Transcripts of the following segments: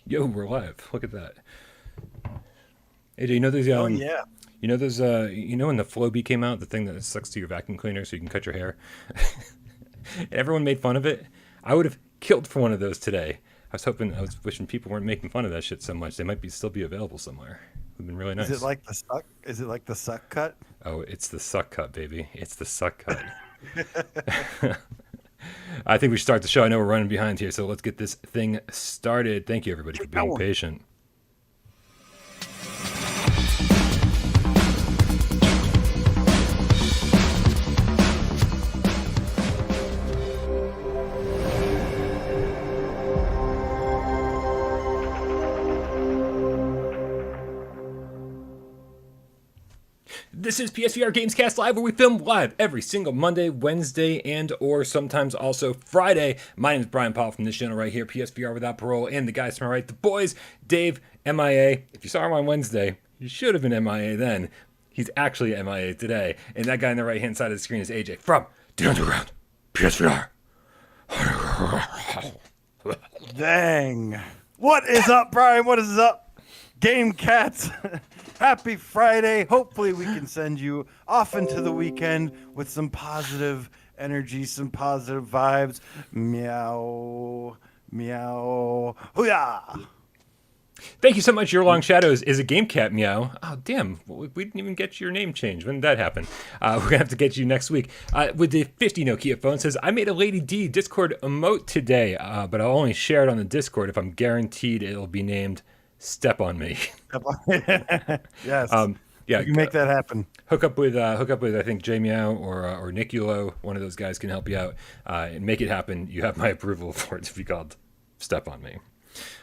Yo, we're live. Look at that. AJ, you know those Oh yeah. when the Flowbee came out, the thing that sucks to your vacuum cleaner so you can cut your hair. Everyone made fun of it. I would have killed for one of those today. I was wishing people weren't making fun of that shit so much. They might still be available somewhere. It would have been really nice. Is it like the suck? Is it like the suck cut? Oh, it's the SuckCut, baby. It's the SuckCut. I think we should start the show. I know we're running behind here, so let's get this thing started. Thank you, everybody, for being patient. This is PSVR GamesCast Live, where we film live every single Monday, Wednesday, and or sometimes also Friday. My name is Bryan from this channel right here, PSVR Without Parole, and the guys to my right, the boys, Dave, MIA. If you saw him on Wednesday, you should have been MIA then. He's actually MIA today. And that guy on the right-hand side of the screen is AJ from The Underground, PSVR. Dang. What is up, Brian? What is up, Game Cats? Happy Friday. Hopefully we can send you off into the weekend with some positive energy, some positive vibes. Meow. Meow. Hoo-yah. Thank you so much. Your Long Shadows is a Gamecat meow. Oh, damn. We didn't even get your name changed. When did that happen? We're going to have to get you next week. With the 50 Nokia phone says, I made a Lady D Discord emote today, but I'll only share it on the Discord if I'm guaranteed it'll be named Step on Me. Yes. Yeah, you can make that happen. Hook up with I think J Meow or Niculo. One of those guys can help you out and make it happen. You have my approval for it to be called Step on Me.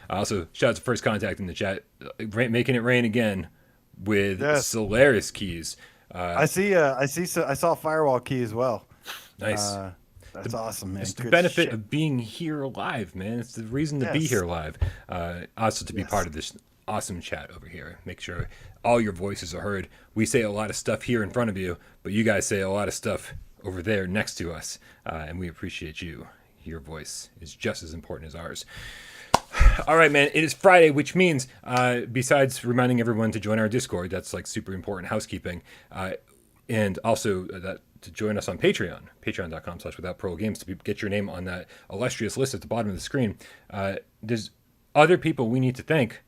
Also, shout out to First Contact in the chat, making it rain again with Solaris keys. I saw Firewall key as well. Nice. That's awesome, man. It's the benefit of being here live, man. It's the reason to be here live. Also to be part of this awesome chat over here. Make sure all your voices are heard. We say a lot of stuff here in front of you, but you guys say a lot of stuff over there next to us, and we appreciate you. Your voice is just as important as ours. All right, man. It is Friday, which means besides reminding everyone to join our Discord, that's like super important housekeeping, and also that to join us on Patreon, patreon.com/withoutparolegames to get your name on that illustrious list at the bottom of the screen. There's other people we need to thank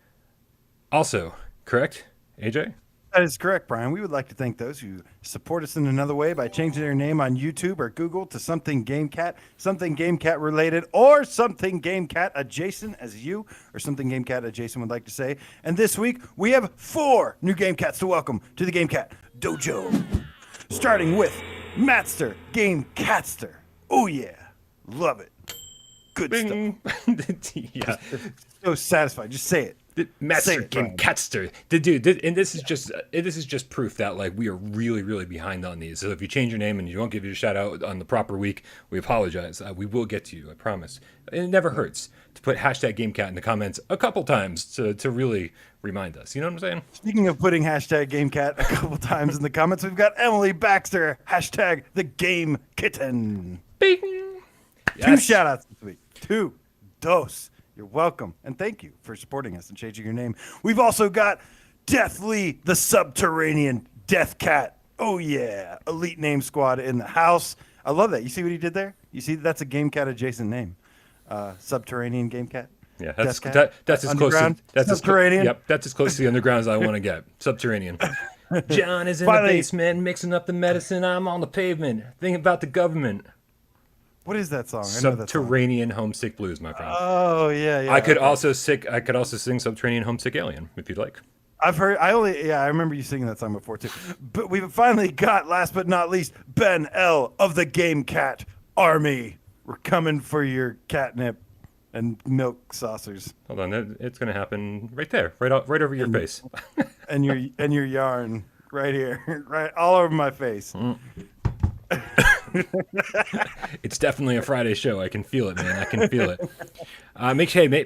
also, correct, AJ? That is correct, Brian. We would like to thank those who support us in another way by changing their name on YouTube or Google to something GameCat, something GameCat related, or something GameCat adjacent, as you or something GameCat adjacent would like to say. And this week, we have 4 new GameCats to welcome to the Gamecat Dojo. Starting with Matster GameCatster. Oh, yeah. Love it. Good stuff. Yeah. So satisfied. Just say it. Master GameCatster, the dude, and this is just proof that like we are really, really behind on these. So if you change your name and you don't give you a shout out on the proper week, we apologize. We will get to you, I promise. And it never hurts to put hashtag GameCat in the comments a couple times to really remind us. You know what I'm saying? Speaking of putting hashtag GameCat a couple times in the comments, we've got Emily Baxter, hashtag the Game Kitten. Bing. Yes. 2 shout outs this week. 2 dos. You're welcome, and thank you for supporting us and changing your name. We've also got Deathly, the Subterranean Death Cat. Oh, yeah. Elite name squad in the house. I love that. You see what he did there? You see that's a GameCat adjacent name. Subterranean GameCat. Yeah, that's as close to that's as close to the underground as I want to get. Subterranean. John is in the basement mixing up the medicine. I'm on the pavement thinking about the government. What is that song? Subterranean Homesick Blues, my friend. Oh yeah. I could also sing Subterranean Homesick Alien if you'd like. I've heard. I remember you singing that song before too. But we've finally got, last but not least, Ben L of the Gamecat Army. We're coming for your catnip and milk saucers. Hold on, it's gonna happen right there, right over your face. and your yarn right here, right all over my face. It's definitely a Friday show. I can feel it, man. I can feel it.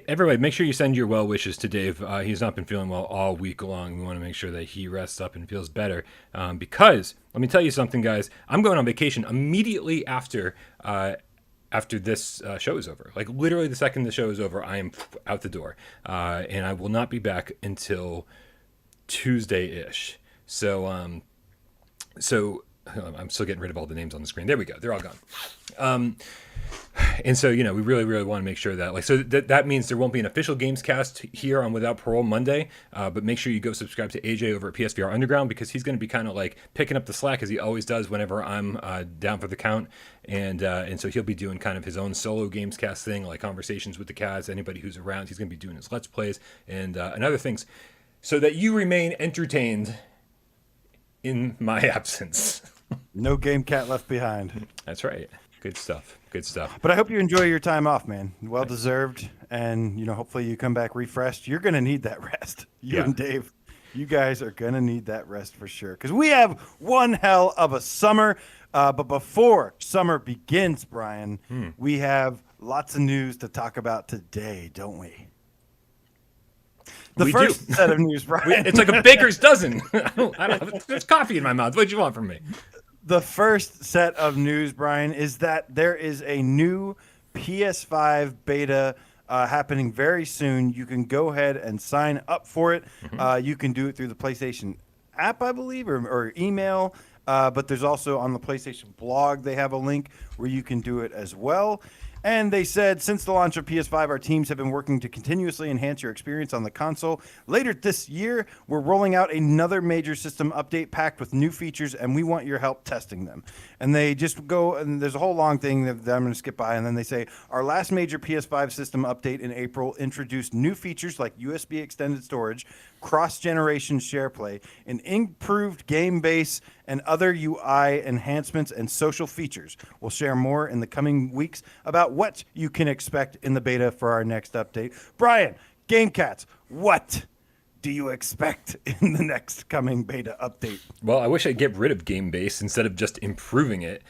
Everybody, make sure you send your well wishes to Dave. He's not been feeling well all week long. We want to make sure that he rests up and feels better. Because let me tell you something, guys. I'm going on vacation immediately after after this show is over. Like literally the second the show is over, I am out the door, and I will not be back until Tuesday-ish. So I'm still getting rid of all the names on the screen. There we go. They're all gone. And so, we really, really want to make sure that, that means there won't be an official Gamescast here on Without Parole Monday, but make sure you go subscribe to AJ over at PSVR Underground, because he's going to be kind of like picking up the slack as he always does whenever I'm down for the count. And so he'll be doing kind of his own solo Gamescast thing, like conversations with the cast, anybody who's around. He's going to be doing his Let's Plays and other things so that you remain entertained in my absence. No Gamecat left behind. That's right. Good stuff. Good stuff. But I hope you enjoy your time off, man. Well deserved. And, hopefully you come back refreshed. You're going to need that rest. You and Dave, you guys are going to need that rest for sure. Because we have one hell of a summer. But before summer begins, Brian, we have lots of news to talk about today, don't we? The first set of news, Brian. It's like a baker's dozen. I don't there's coffee in my mouth. What do you want from me? The first set of news, Brian, is that there is a new PS5 beta happening very soon. You can go ahead and sign up for it. You can do it through the PlayStation app, I believe, or email. But there's also on the PlayStation blog, they have a link where you can do it as well. And they said, since the launch of PS5, our teams have been working to continuously enhance your experience on the console. Later this year, we're rolling out another major system update packed with new features, and we want your help testing them. And they just go, and there's a whole long thing that I'm going to skip by, and then they say, our last major PS5 system update in April introduced new features like USB extended storage, cross-generation SharePlay, an improved game base, and other UI enhancements and social features. We'll share more in the coming weeks about what you can expect in the beta for our next update. Brian, GameCats, what do you expect in the next coming beta update? Well, I wish I'd get rid of game base instead of just improving it.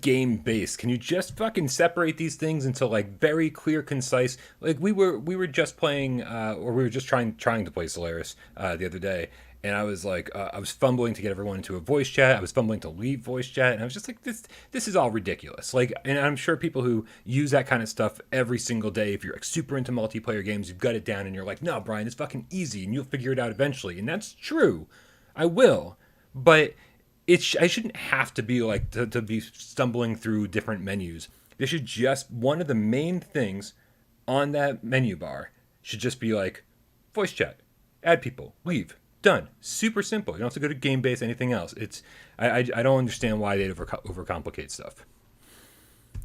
Game base. Can you just fucking separate these things into very clear, concise? Like we were just playing, or we were just trying to play Solaris the other day. And I was I was fumbling to get everyone into a voice chat. I was fumbling to leave voice chat. And I was just like, this is all ridiculous. And I'm sure people who use that kind of stuff every single day, if you're super into multiplayer games, you've got it down and you're like, no, Brian, it's fucking easy and you'll figure it out eventually. And that's true. I will. But I shouldn't have to be to be stumbling through different menus. They should just, one of the main things on that menu bar should just be voice chat, add people, leave. Done. Super simple. You don't have to go to game base, anything else. I don't understand why they overcomplicate stuff.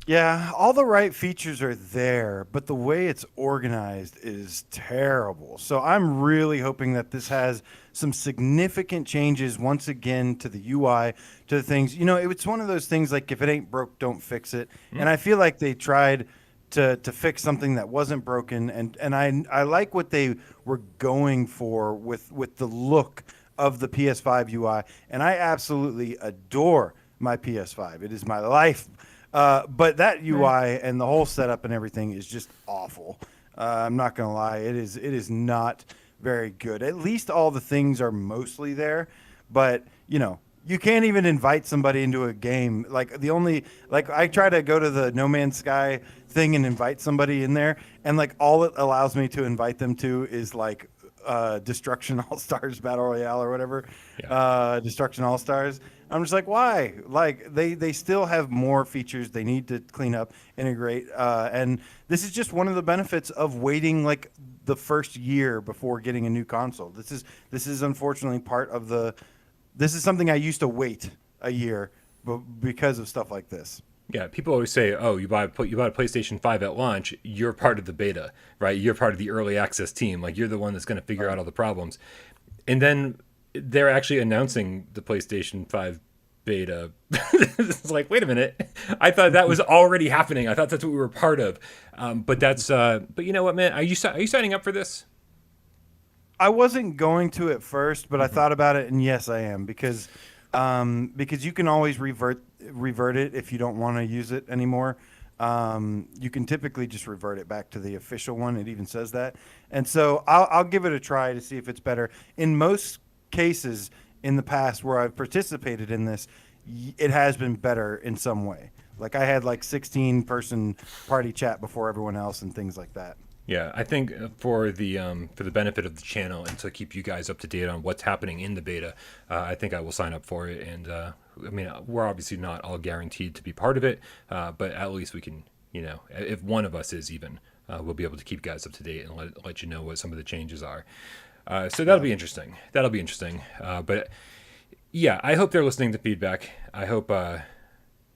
Yeah, all the right features are there, but the way it's organized is terrible. So I'm really hoping that this has some significant changes once again to the UI, to the things. It's one of those things if it ain't broke, don't fix it. And I feel like they tried to fix something that wasn't broken, and I like what they were going for with the look of the PS5 UI, and I absolutely adore my PS5. It is my life, but that UI and the whole setup and everything is just awful. I'm not gonna lie, it is not very good. At least all the things are mostly there, but you can't even invite somebody into a game. I try to go to the No Man's Sky thing and invite somebody in there, and all it allows me to invite them to is Destruction All Stars Battle Royale or whatever. Yeah. Destruction All Stars. I'm just why? They still have more features they need to clean up, integrate, and this is just one of the benefits of waiting the first year before getting a new console. This is unfortunately part of the. This is something I used to wait a year because of stuff like this. Yeah, people always say, "Oh, you bought a PlayStation 5 at launch. You're part of the beta, right? You're part of the early access team. You're the one that's going to figure out all the problems." And then they're actually announcing the PlayStation 5 beta. It's wait a minute. I thought that was already happening. I thought that's what we were part of. But you know what, man? Are you signing up for this? I wasn't going to at first, but I thought about it, and yes, I am, because you can always revert it if you don't want to use it anymore. You can typically just revert it back to the official one. It even says that, and so I'll give it a try to see if it's better. In most cases, in the past where I've participated in this, it has been better in some way. Like I had like 16-person party chat before everyone else and things like that. Yeah, I think for the benefit of the channel and to keep you guys up to date on what's happening in the beta, I think I will sign up for it. And I mean, we're obviously not all guaranteed to be part of it, but at least we can, if one of us is even, we'll be able to keep guys up to date and let you know what some of the changes are. So that'll be interesting. That'll be interesting. But yeah, I hope they're listening to feedback. I hope.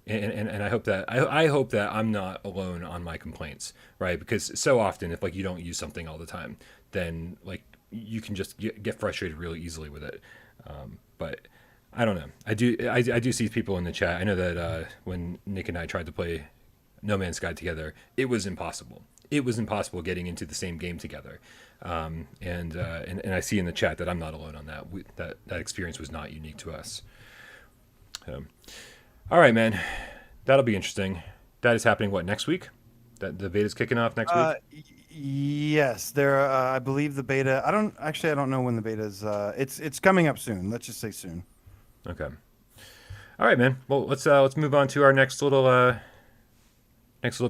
And I hope that I hope that I'm not alone on my complaints, right? Because so often, if like you don't use something all the time, then like you can just get frustrated really easily with it. But I don't know. I do see people in the chat. I know that when Nick and I tried to play No Man's Sky together, it was impossible. It was impossible getting into the same game together. And I see in the chat that I'm not alone on that. That experience was not unique to us. All right, man. That'll be interesting. That is happening, what, next week? That the beta's kicking off next week? Yes, there. I believe the beta. I don't know when the beta is. It's coming up soon. Let's just say soon. Okay. All right, man. Well, let's move on to our next little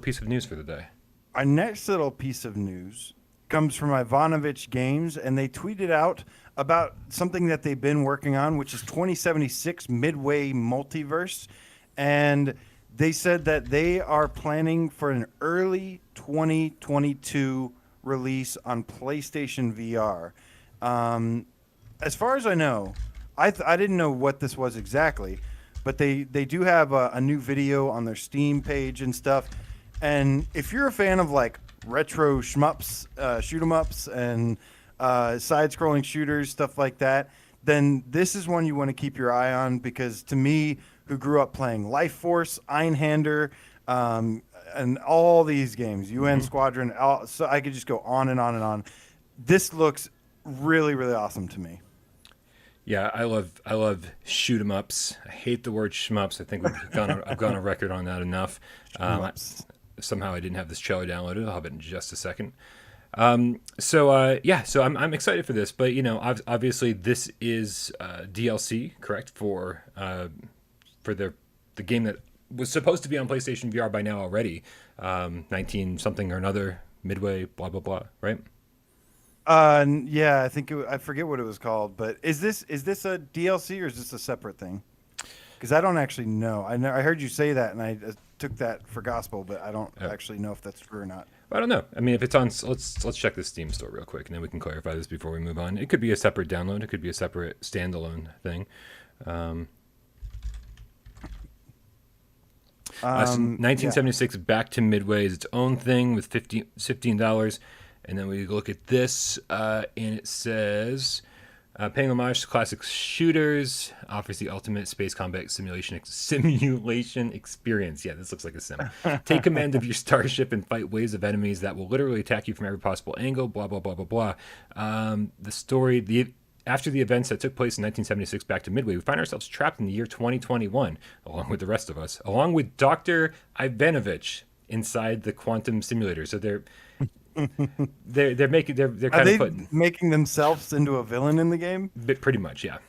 piece of news for the day. Our next little piece of news comes from Ivanovich Games, and they tweeted out about something that they've been working on, which is 2076 Midway Multiverse. And they said that they are planning for an early 2022 release on PlayStation VR. As far as I know, I didn't know what this was exactly, but they do have a new video on their Steam page and stuff. And if you're a fan of like retro shmups, shoot 'em ups, and side-scrolling shooters, stuff like that, then this is one you want to keep your eye on, because to me, who grew up playing Life Force, Einhander, and all these games, UN Squadron, so I could just go on and on and on. This looks really, really awesome to me. Yeah, I love shoot 'em ups. I hate the word shmups. I think I've gone on record on that enough. Somehow I didn't have this trailer downloaded. I'll have it in just a second. So I'm excited for this, but obviously this is DLC, correct, for the game that was supposed to be on PlayStation VR by now already, 19 something or another, Midway, blah blah blah, right? Yeah, I think I forget what it was called, but is this a DLC or is this a separate thing? Because I don't actually know. I heard you say that, and I took that for gospel, but I don't actually know if that's true or not. I don't know. I mean, if it's on, let's check the Steam store real quick, and then we can clarify this before we move on. It could be a separate download. It could be a separate standalone thing. 1976 Back to Midway is its own thing with $15. And then we look at this, and it says, paying homage to classic shooters, offers the ultimate space combat simulation experience. Yeah, this looks like a sim. Take command of your starship and fight waves of enemies that will literally attack you from every possible angle, blah, blah, blah, blah, blah. The story, after the events that took place in 1976 Back to Midway, we find ourselves trapped in the year 2021, along with the rest of us, along with Dr. Ivanovich inside the quantum simulator. So they're making themselves into a villain in the game? Pretty much, yeah.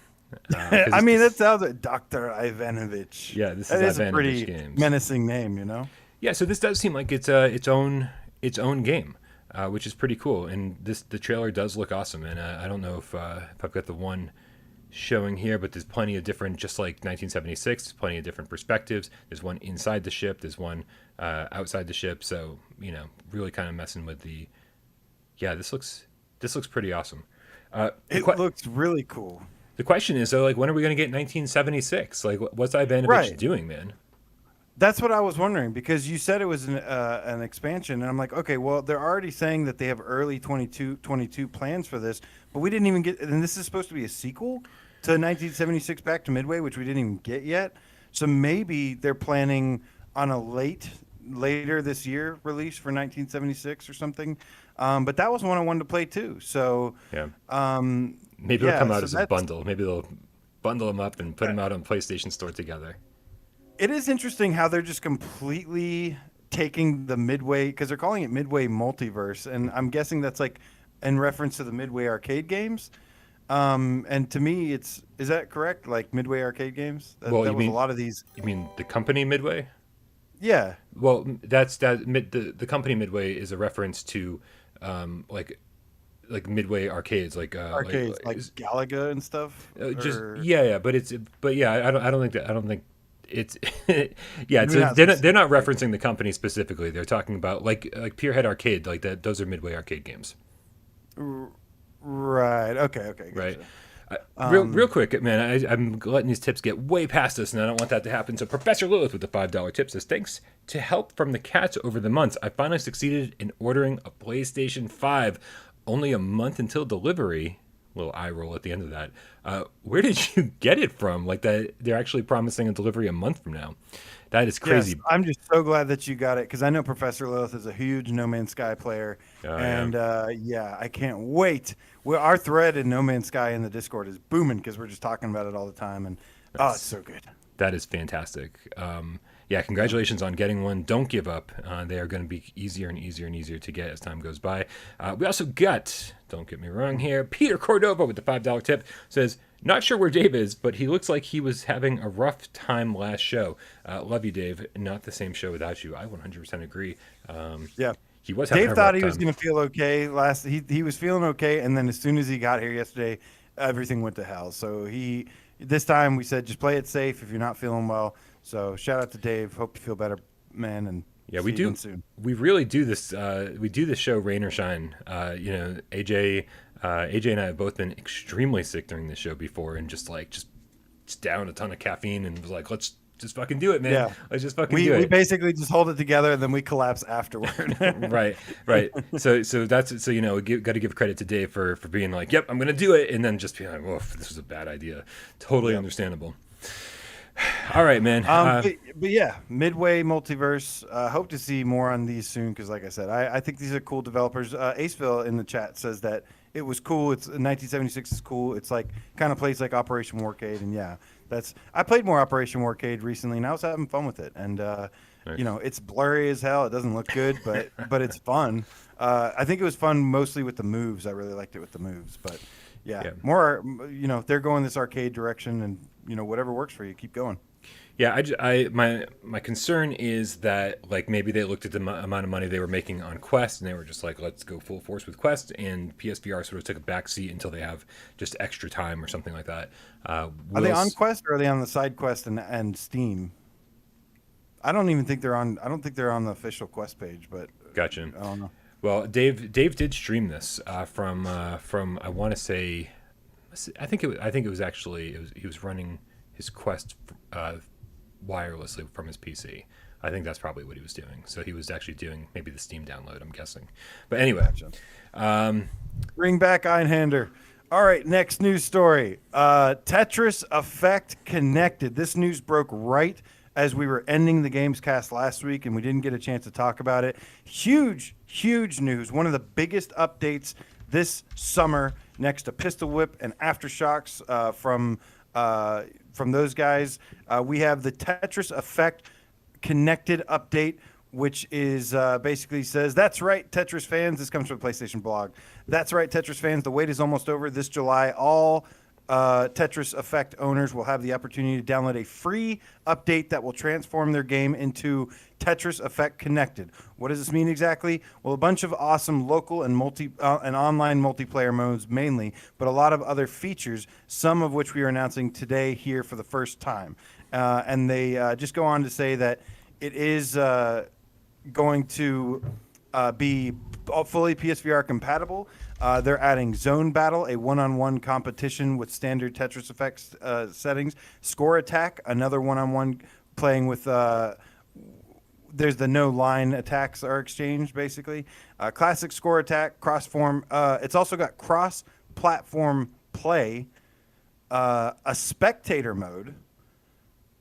I mean, that sounds like Dr. Ivanovich. Yeah, this is a pretty menacing name, Yeah, so this does seem like it's its own game, which is pretty cool. And the trailer does look awesome. And I don't know if I've got the one showing here, but there's plenty of different, just like 1976, there's plenty of different perspectives. There's one inside the ship, there's one outside the ship, so really kind of messing with this looks pretty awesome. It looks really cool. The question is though, like, when are we going to get 1976? Like, what's Ivanovich doing, man? That's what I was wondering, because you said it was an expansion, and I'm like, okay, well, they're already saying that they have early 22 plans for this, but we didn't even get, and this is supposed to be a sequel to 1976 Back to Midway, which we didn't even get yet. So maybe they're planning on a later this year release for 1976 or something. But that was one I wanted to play too. So yeah, maybe it'll come out as a bundle. Maybe they'll bundle them up and put them out on PlayStation Store together. It is interesting how they're just completely taking the Midway, because they're calling it Midway Multiverse, and I'm guessing that's like in reference to the Midway arcade games. And to me, is that correct? Like Midway arcade games? That was a lot of these. You mean the company Midway? Yeah. Well, the company Midway is a reference to like Midway arcades, Arcades like Galaga and stuff, just or yeah, but yeah, I don't think it's yeah, maybe not they're not specific. referencing the company specifically. They're talking about like Pierhead Arcade, like that. Those are Midway arcade games, Right. Okay. Okay. right? Gotcha. Real quick, man. I'm letting these tips get way past us, and I don't want that to happen. So, Professor Lillith with the $5 tip says, "Thanks to help from the cats over the months, I finally succeeded in ordering a PlayStation 5. Only a month until delivery." Little eye roll at the end of that. Where did you get it from? Like that, they're actually promising a delivery a month from now. That is Yes, crazy. I'm just so glad that you got it because I know Professor Lilith is a huge No Man's Sky player, Oh yeah, and yeah, I can't wait. Well, our thread in No Man's Sky in the Discord is booming because we're just talking about it all the time, and oh, it's that's so good. that is fantastic. Yeah, congratulations on getting one. Don't give up. They are going to be easier and easier and easier to get as time goes by. We also got, don't get me wrong here, Peter Cordova with the $5 tip says, "Not sure where Dave is, but he looks like he was having a rough time last show. Love you, Dave. Not the same show without you." I 100% agree. Yeah, He was having Dave a thought rough he was time. going to feel okay last. He was feeling okay, and then as soon as he got here yesterday, everything went to hell. So this time we said just play it safe if you're not feeling well. So shout out to Dave. Hope you feel better, man, and Yeah, see we you do. again soon. We really do this. We do this show, rain or shine. AJ and I have both been extremely sick during this show before, and just down a ton of caffeine, and was like, let's just fucking do it, man. Yeah, Let's just fucking we do we it. basically just hold it together and then we collapse afterward. Right, right. So that's so got to give credit to Dave for being like, yep, I'm gonna do it, and then just being like, woof, this was a bad idea. Totally understandable. All right, man. But yeah, Midway Multiverse. Hope to see more on these soon because, like I said, I think these are cool developers. Aceville in the chat says that it was cool. It's 1976 is cool. It's like kind of plays like Operation Warcade, and yeah, I played more Operation Warcade recently, and I was having fun with it. And Nice. you know, it's blurry as hell. It doesn't look good, but it's fun. I think it was fun mostly with the moves. I really liked it with the moves, but yeah, Yeah. more. You know, they're going this arcade direction, and you know, whatever works for you, keep going. Yeah, my concern is that like maybe they looked at the amount of money they were making on Quest and they were just like, let's go full force with Quest, and PSVR sort of took a back seat until they have just extra time or something like that. Are they on Quest or are they on the side Quest and Steam? I don't even think they're on. I don't think they're on the official Quest page, but Gotcha. I don't know. Well, Dave did stream this from I want to say, I think it was actually he was running his Quest wirelessly from his PC. I think that's probably what he was doing. So he was actually doing maybe the Steam download, I'm guessing. But anyway, Bring back Einhander. All right, next news story. Tetris Effect Kinected. This news broke right as we were ending the Gamescast last week, and we didn't get a chance to talk about it. Huge, huge news. One of the biggest updates this summer, next to Pistol Whip and Aftershocks from those guys. We have the Tetris Effect Kinected update, which is basically says, that's right, Tetris fans. This comes from the PlayStation blog. That's right, Tetris fans. The wait is almost over. This July, all Tetris Effect owners will have the opportunity to download a free update that will transform their game into Tetris Effect Kinected. What does this mean exactly? Well, a bunch of awesome local and online multiplayer modes mainly, but a lot of other features, some of which we are announcing today here for the first time. And they just go on to say that it is going to be fully PSVR compatible. They're adding Zone Battle, a one-on-one competition with standard Tetris Effects settings. Score Attack, another one-on-one playing with. There's the no line attacks are exchanged basically. Classic Score Attack, cross-form. It's also got cross-platform play, a spectator mode.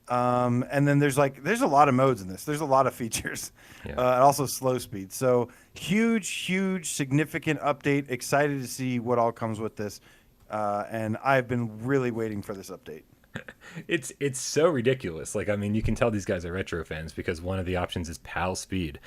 And then there's a lot of modes in this. There's a lot of features, Yeah. and also slow speed. So huge, significant update. Excited to see what all comes with this. And I've been really waiting for this update. it's so ridiculous. Like, I mean, you can tell these guys are retro fans because one of the options is PAL speed.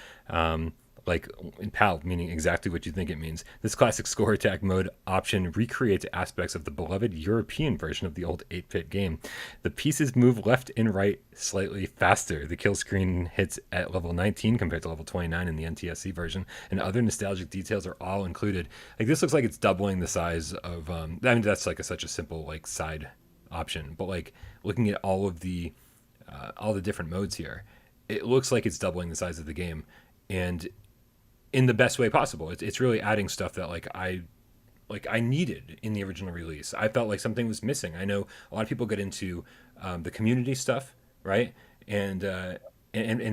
like in PAL, meaning exactly what you think it means. This classic score attack mode option recreates aspects of the beloved European version of the old 8-bit game. The pieces move left and right slightly faster. The kill screen hits at level 19 compared to level 29 in the NTSC version, and other nostalgic details are all included. Like, this looks like it's doubling the size of. I mean, that's like such a simple like side option, but like looking at all the different modes here, it looks like it's doubling the size of the game, and in the best way possible. It's really adding stuff that I needed in the original release. I felt like something was missing. I know a lot of people get into the community stuff, right? And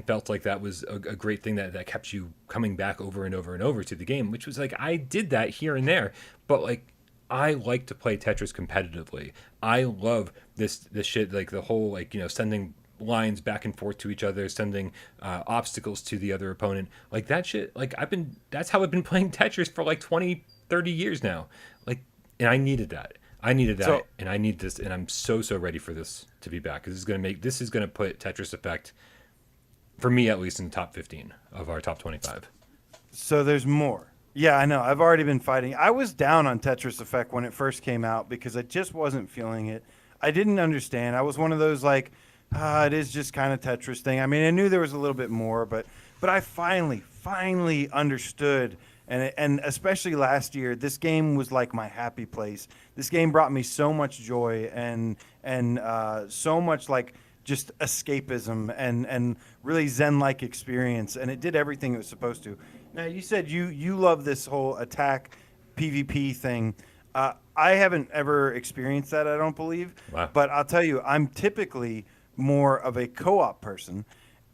felt like that was a great thing that kept you coming back over and over and over to the game, which was like, I did that here and there, but like, I like to play Tetris competitively. I love this shit, like the whole, like, you know, sending lines back and forth to each other, sending obstacles to the other opponent, like that shit. Like, that's how I've been playing Tetris for like 20-30 years now. Like, and I needed that, so, and I need this, and I'm so ready for this to be back. This is gonna put Tetris Effect, for me at least, in the top 15 of our top 25. So there's more. Yeah, I know. I've already been fighting. I was down on Tetris Effect when it first came out because I just wasn't feeling it. I didn't understand. I was one of those like, it is just kind of Tetris thing. I mean, I knew there was a little bit more, but I finally understood. And especially last year, this game was like my happy place. This game brought me so much joy and so much like just escapism and really Zen-like experience. And it did everything it was supposed to. Now, you said you love this whole attack PvP thing. I haven't ever experienced that, I don't believe. Wow. But I'll tell you, I'm typically more of a co-op person,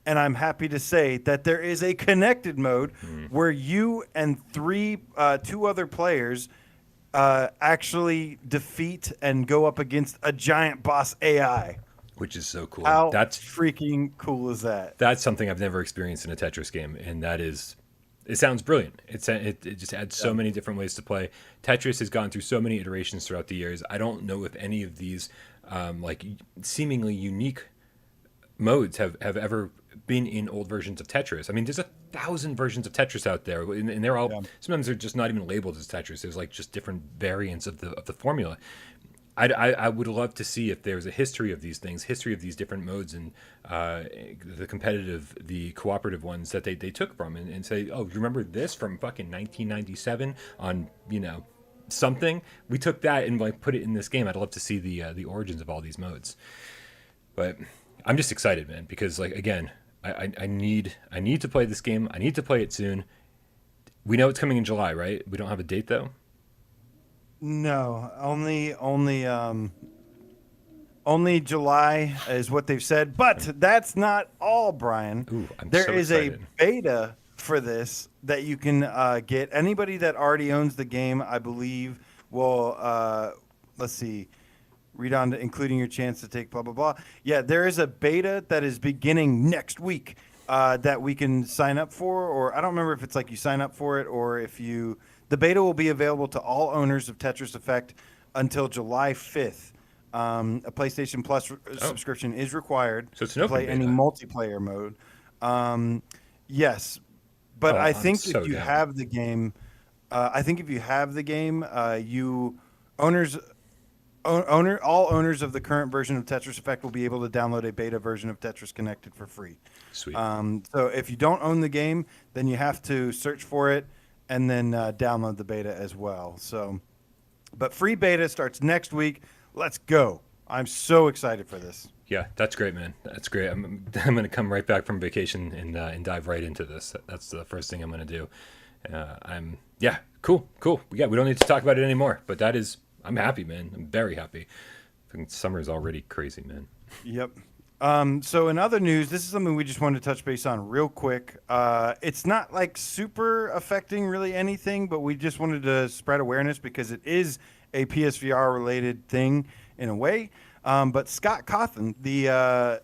and I'm happy to say that there is a connected mode where you and two other players actually defeat and go up against a giant boss AI. Which is so cool. How That's freaking cool is that? That's something I've never experienced in a Tetris game, and it sounds brilliant. It just adds so many different ways to play. Tetris has gone through so many iterations throughout the years. I don't know if any of these like seemingly unique modes have ever been in old versions of Tetris. I mean, there's 1,000 versions of Tetris out there, and they're all sometimes they're just not even labeled as Tetris. There's like just different variants of the formula. I would love to see if there's a history of these things, history of these different modes, and the competitive, the cooperative ones that they took from, and say, oh, you remember this from fucking 1997 on, you know, something? We took that and like put it in this game. I'd love to see the origins of all these modes. But I'm just excited, man, because like, again, I need to play this game. I need to play it soon. We know it's coming in July, right? We don't have a date though. No, only July is what they've said, but that's not all, Brian. Ooh, there so is excited. A beta for this that you can get. Anybody that already owns the game, I believe, will, let's see, read on to including your chance to take blah, blah, blah. Yeah, there is a beta that is beginning next week that we can sign up for, or I don't remember if it's like you sign up for it or if you... The beta will be available to all owners of Tetris Effect until July 5th. A PlayStation Plus subscription is required so it's to play any multiplayer mode. Yes, but I think if you have the game, all owners of the current version of Tetris Effect will be able to download a beta version of Tetris Connected for free. Sweet. So if you don't own the game, then you have to search for it and then download the beta as well. So, but free beta starts next week. Let's go. I'm so excited for this. Yeah, that's great, man. That's great. I'm going to come right back from vacation and dive right into this. That's the first thing I'm going to do. Cool. Yeah, we don't need to talk about it anymore, but I'm happy, man. I'm very happy. I think summer is already crazy, man. Yep. So in other news, this is something we just wanted to touch base on real quick. It's not like super affecting really anything, but we just wanted to spread awareness because it is a PSVR related thing in a way. But Scott Cawthon, the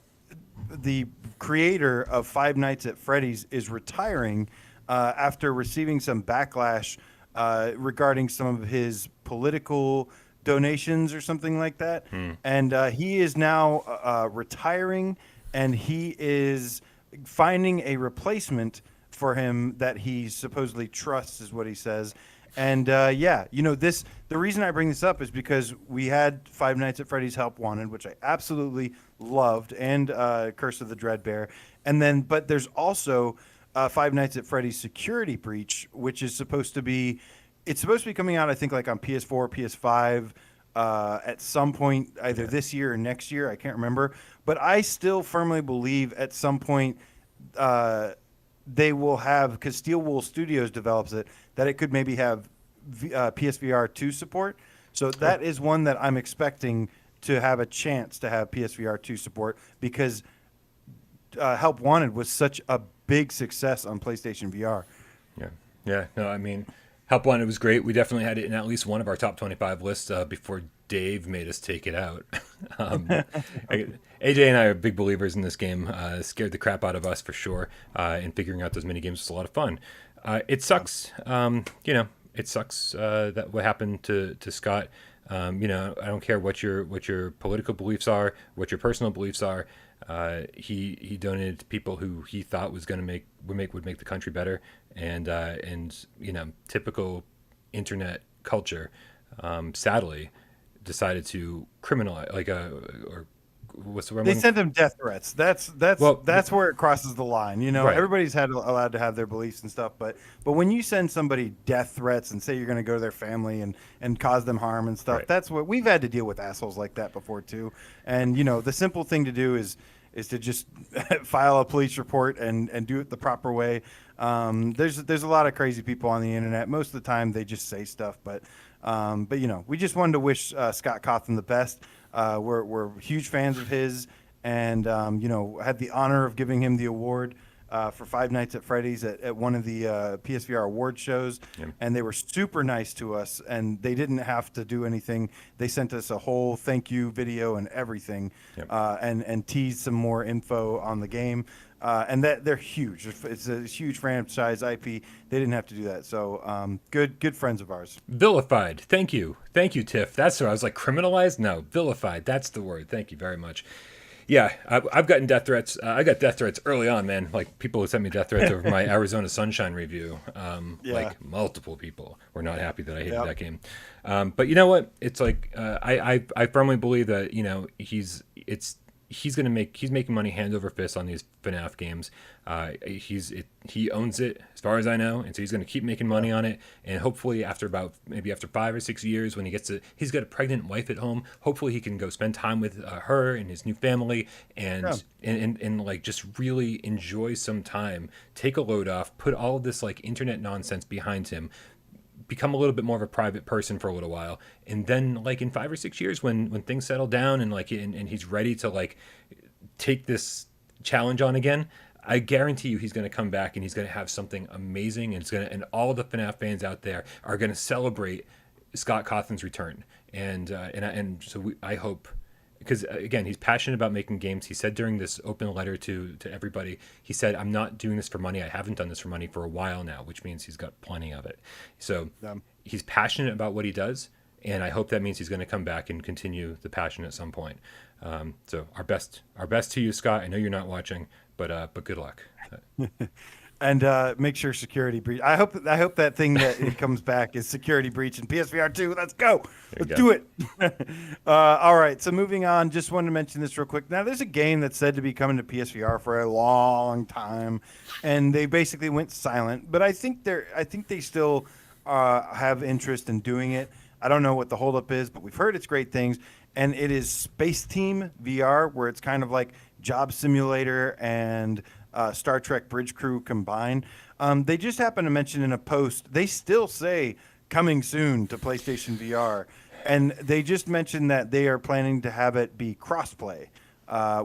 creator of Five Nights at Freddy's, is retiring after receiving some backlash regarding some of his political donations or something like that. And he is now retiring, and he is finding a replacement for him that he supposedly trusts, is what he says. And yeah, the reason I bring this up is because we had Five Nights at Freddy's Help Wanted, which I absolutely loved, and Curse of the Dreadbear, but there's also Five Nights at Freddy's Security Breach, which is supposed to be coming out, I think, like on PS4, PS5 at some point, either this year or next year. I can't remember, but I still firmly believe at some point they will have, because Steel Wool Studios develops it, that it could maybe have PSVR 2 support. So that is one that I'm expecting to have a chance to have PSVR 2 support, because Help Wanted was such a big success on PlayStation VR. Yeah. No, I mean, Help Wanted was great. We definitely had it in at least one of our top 25 lists before Dave made us take it out. AJ and I are big believers in this game. Scared the crap out of us for sure. And figuring out those mini games was a lot of fun. It sucks. It sucks that what happened to Scott. I don't care what your political beliefs are, what your personal beliefs are. He donated to people who he thought was going to would make the country better, and typical internet culture, sadly, decided to criminalize or what's the word? They sent him death threats. That's where it crosses the line. Right. Everybody's allowed to have their beliefs and stuff, but when you send somebody death threats and say you're going to go to their family and cause them harm and stuff, that's what we've had to deal with, assholes like that before too. And the simple thing to do is to just file a police report and do it the proper way. There's a lot of crazy people on the internet. Most of the time they just say stuff, but we just wanted to wish Scott Cawthon the best. We're huge fans of his, and had the honor of giving him the award for Five Nights at Freddy's at one of the PSVR award shows. And they were super nice to us, and they didn't have to do anything. They sent us a whole thank you video and everything, and teased some more info on the game. And that they're huge. It's a huge franchise IP. They didn't have to do that. So good friends of ours. Vilified. Thank you, Tiff. That's what I was like. Criminalized? No, vilified. That's the word. Thank you very much. Yeah, I've gotten death threats. I got death threats early on, man. Like, people who sent me death threats over my Arizona Sunshine review. Like, multiple people were not happy that I hated that game. But you know what? It's like I firmly believe that he's making money hand over fist on these FNAF games. He owns it as far as I know, and so he's going to keep making money on it. And hopefully after 5 or 6 years, when he's got a pregnant wife at home, hopefully he can go spend time with her and his new family, and like just really enjoy some time, take a load off, put all of this like internet nonsense behind him, become a little bit more of a private person for a little while, and then like in 5 or 6 years when things settle down and like and he's ready to like take this challenge on again, I guarantee you he's going to come back and he's going to have something amazing, and all the FNAF fans out there are going to celebrate Scott Cawthon's return. I hope, because again, he's passionate about making games. He said during this open letter to everybody, he said, "I'm not doing this for money. I haven't done this for money for a while now," which means he's got plenty of it. So he's passionate about what he does, and I hope that means he's going to come back and continue the passion at some point. So our best to you, Scott. I know you're not watching, but good luck. And make sure Security Breach. I hope that thing that it comes back is Security Breach and PSVR 2. Let's go. Let's do it. All right. So moving on, just wanted to mention this real quick. Now, there's a game that's said to be coming to PSVR for a long time, and they basically went silent. But I think they still have interest in doing it. I don't know what the holdup is, but we've heard it's great things. And it is Space Team VR, where it's kind of like Job Simulator and Star Trek Bridge Crew combined. They just happened to mention in a post, they still say coming soon to PlayStation VR. And they just mentioned that they are planning to have it be crossplay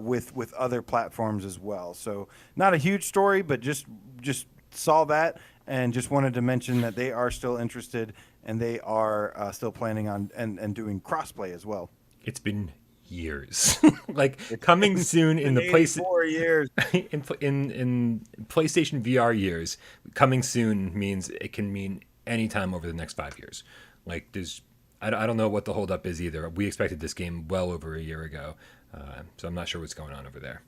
with other platforms as well. So not a huge story, but just saw that and just wanted to mention that they are still interested, and they are still planning on and doing crossplay as well. It's been years. Like, coming soon in the place 4 years in PlayStation VR years. Coming soon means it can mean any time over the next 5 years. Like, I don't know what the holdup is either. We expected this game well over a year ago, so I'm not sure what's going on over there.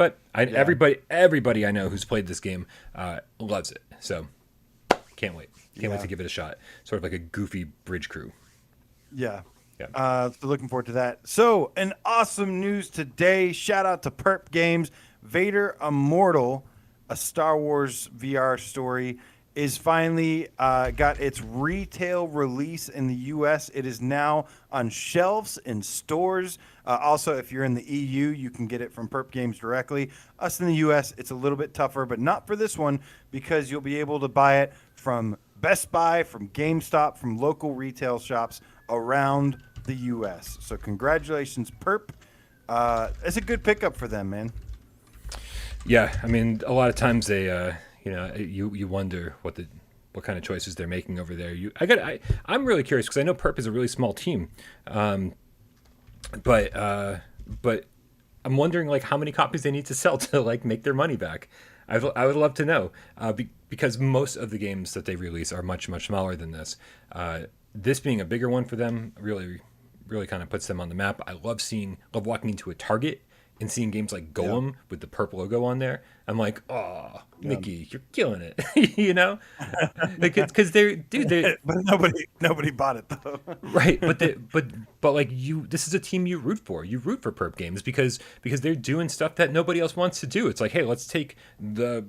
But everybody I know who's played this game loves it. So can't wait. Can't wait to give it a shot. Sort of like a goofy bridge crew. Yeah. So looking forward to that. So an awesome news today. Shout out to Perp Games. Vader Immortal, a Star Wars VR story, is finally got its retail release in the U.S. It is now on shelves in stores. Also, if you're in the EU, you can get it from Perp Games directly. Us in the U.S., it's a little bit tougher, but not for this one, because you'll be able to buy it from Best Buy, from GameStop, from local retail shops around the U.S. So congratulations, Perp. It's a good pickup for them, man. Yeah, I mean, a lot of times they, you wonder what kind of choices they're making over there. I'm really curious because I know Perp is a really small team, but I'm wondering like how many copies they need to sell to like make their money back. I would love to know because most of the games that they release are much smaller than this. This being a bigger one for them really kind of puts them on the map. I love walking into a Target and seeing games like Golem with the Perp logo on there. I'm like, oh, Mickey, you're killing it, you know? Because but nobody bought it though. Right, but like this is a team you root for. You root for Perp Games because they're doing stuff that nobody else wants to do. It's like, hey, let's take the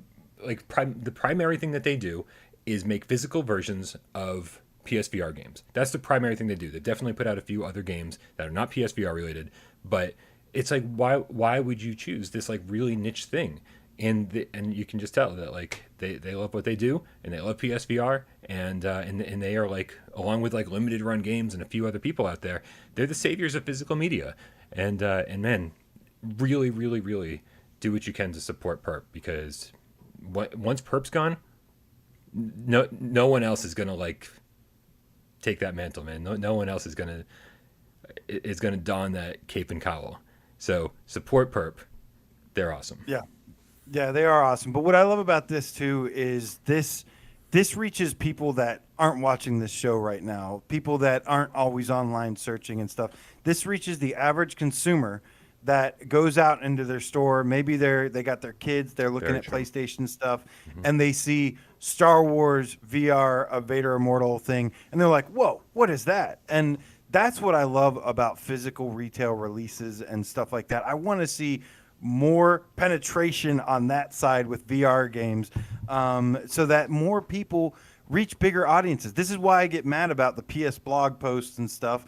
primary thing that they do is make physical versions of PSVR games. That's the primary thing they do. They definitely put out a few other games that are not PSVR related, but it's like why would you choose this like really niche thing? And you can just tell that like they love what they do and they love PSVR and they are like, along with like limited run games and a few other people out there, they're the saviors of physical media. And man, really do what you can to support Perp, because once Perp's gone, no one else is gonna like take that mantle, man. No one else is gonna don that cape and cowl. So support Perp. They're awesome. Yeah, they are awesome. But what I love about this too is this reaches people that aren't watching this show right now, people that aren't always online searching and stuff. This reaches the average consumer that goes out into their store. Maybe they got their kids, they're looking at PlayStation stuff, and they see Star Wars VR, a Vader Immortal thing, and they're like, whoa, what is that? And that's what I love about physical retail releases and stuff like that. I want to see more penetration on that side with VR games, so that more people reach bigger audiences. This is why I get mad about the PS blog posts and stuff,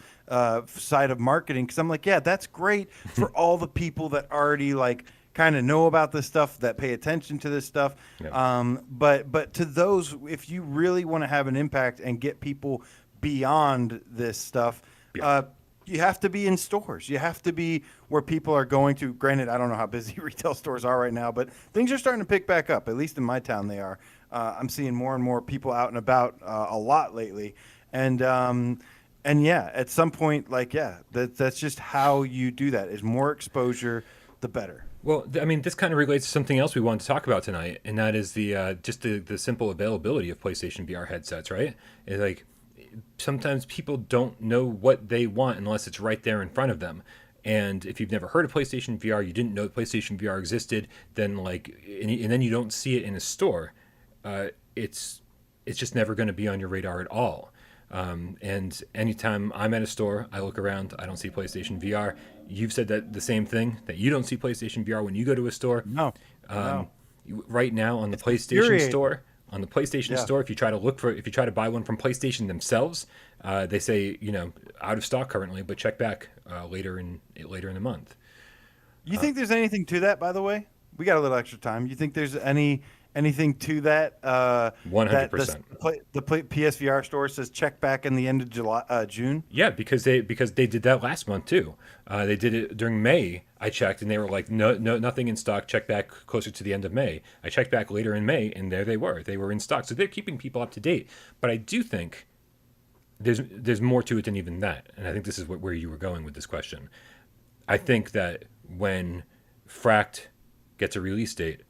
side of marketing, because I'm like, yeah, that's great for all the people that already like kind of know about this stuff, that pay attention to this stuff. Yeah. But to those, if you really want to have an impact and get people beyond this stuff, you have to be in stores. You have to be where people are going to. Granted, I don't know how busy retail stores are right now, but things are starting to pick back up. At least in my town, they are. I'm seeing more and more people out and about a lot lately, and yeah, at some point, like that's just how you do that. Is more exposure, the better. Well, I mean, this kind of relates to something else we wanted to talk about tonight, and that is the simple availability of PlayStation VR headsets. Right? It's like, sometimes people don't know what they want unless it's right there in front of them. And if you've never heard of PlayStation VR, you didn't know PlayStation VR existed, then and then you don't see it in a store, it's just never going to be on your radar at all. And anytime I'm at a store, I look around, I don't see PlayStation VR. You've said that the same thing, that you don't see PlayStation VR when you go to a store. No. Right now on the PlayStation Store. On the PlayStation Store, if you try to buy one from PlayStation themselves, they say, out of stock currently, but check back later in the month. You think there's anything to that, by the way? We got a little extra time. You think there's anything to that? 100%. The PSVR store says check back in the end of June. Yeah, because they did that last month too. They did it during May. I checked and they were like, no, nothing in stock. Check back closer to the end of May. I checked back later in May and there they were. They were in stock. So they're keeping people up to date. But I do think there's more to it than even that. And I think this is where you were going with this question. I think that when Fract gets a release date,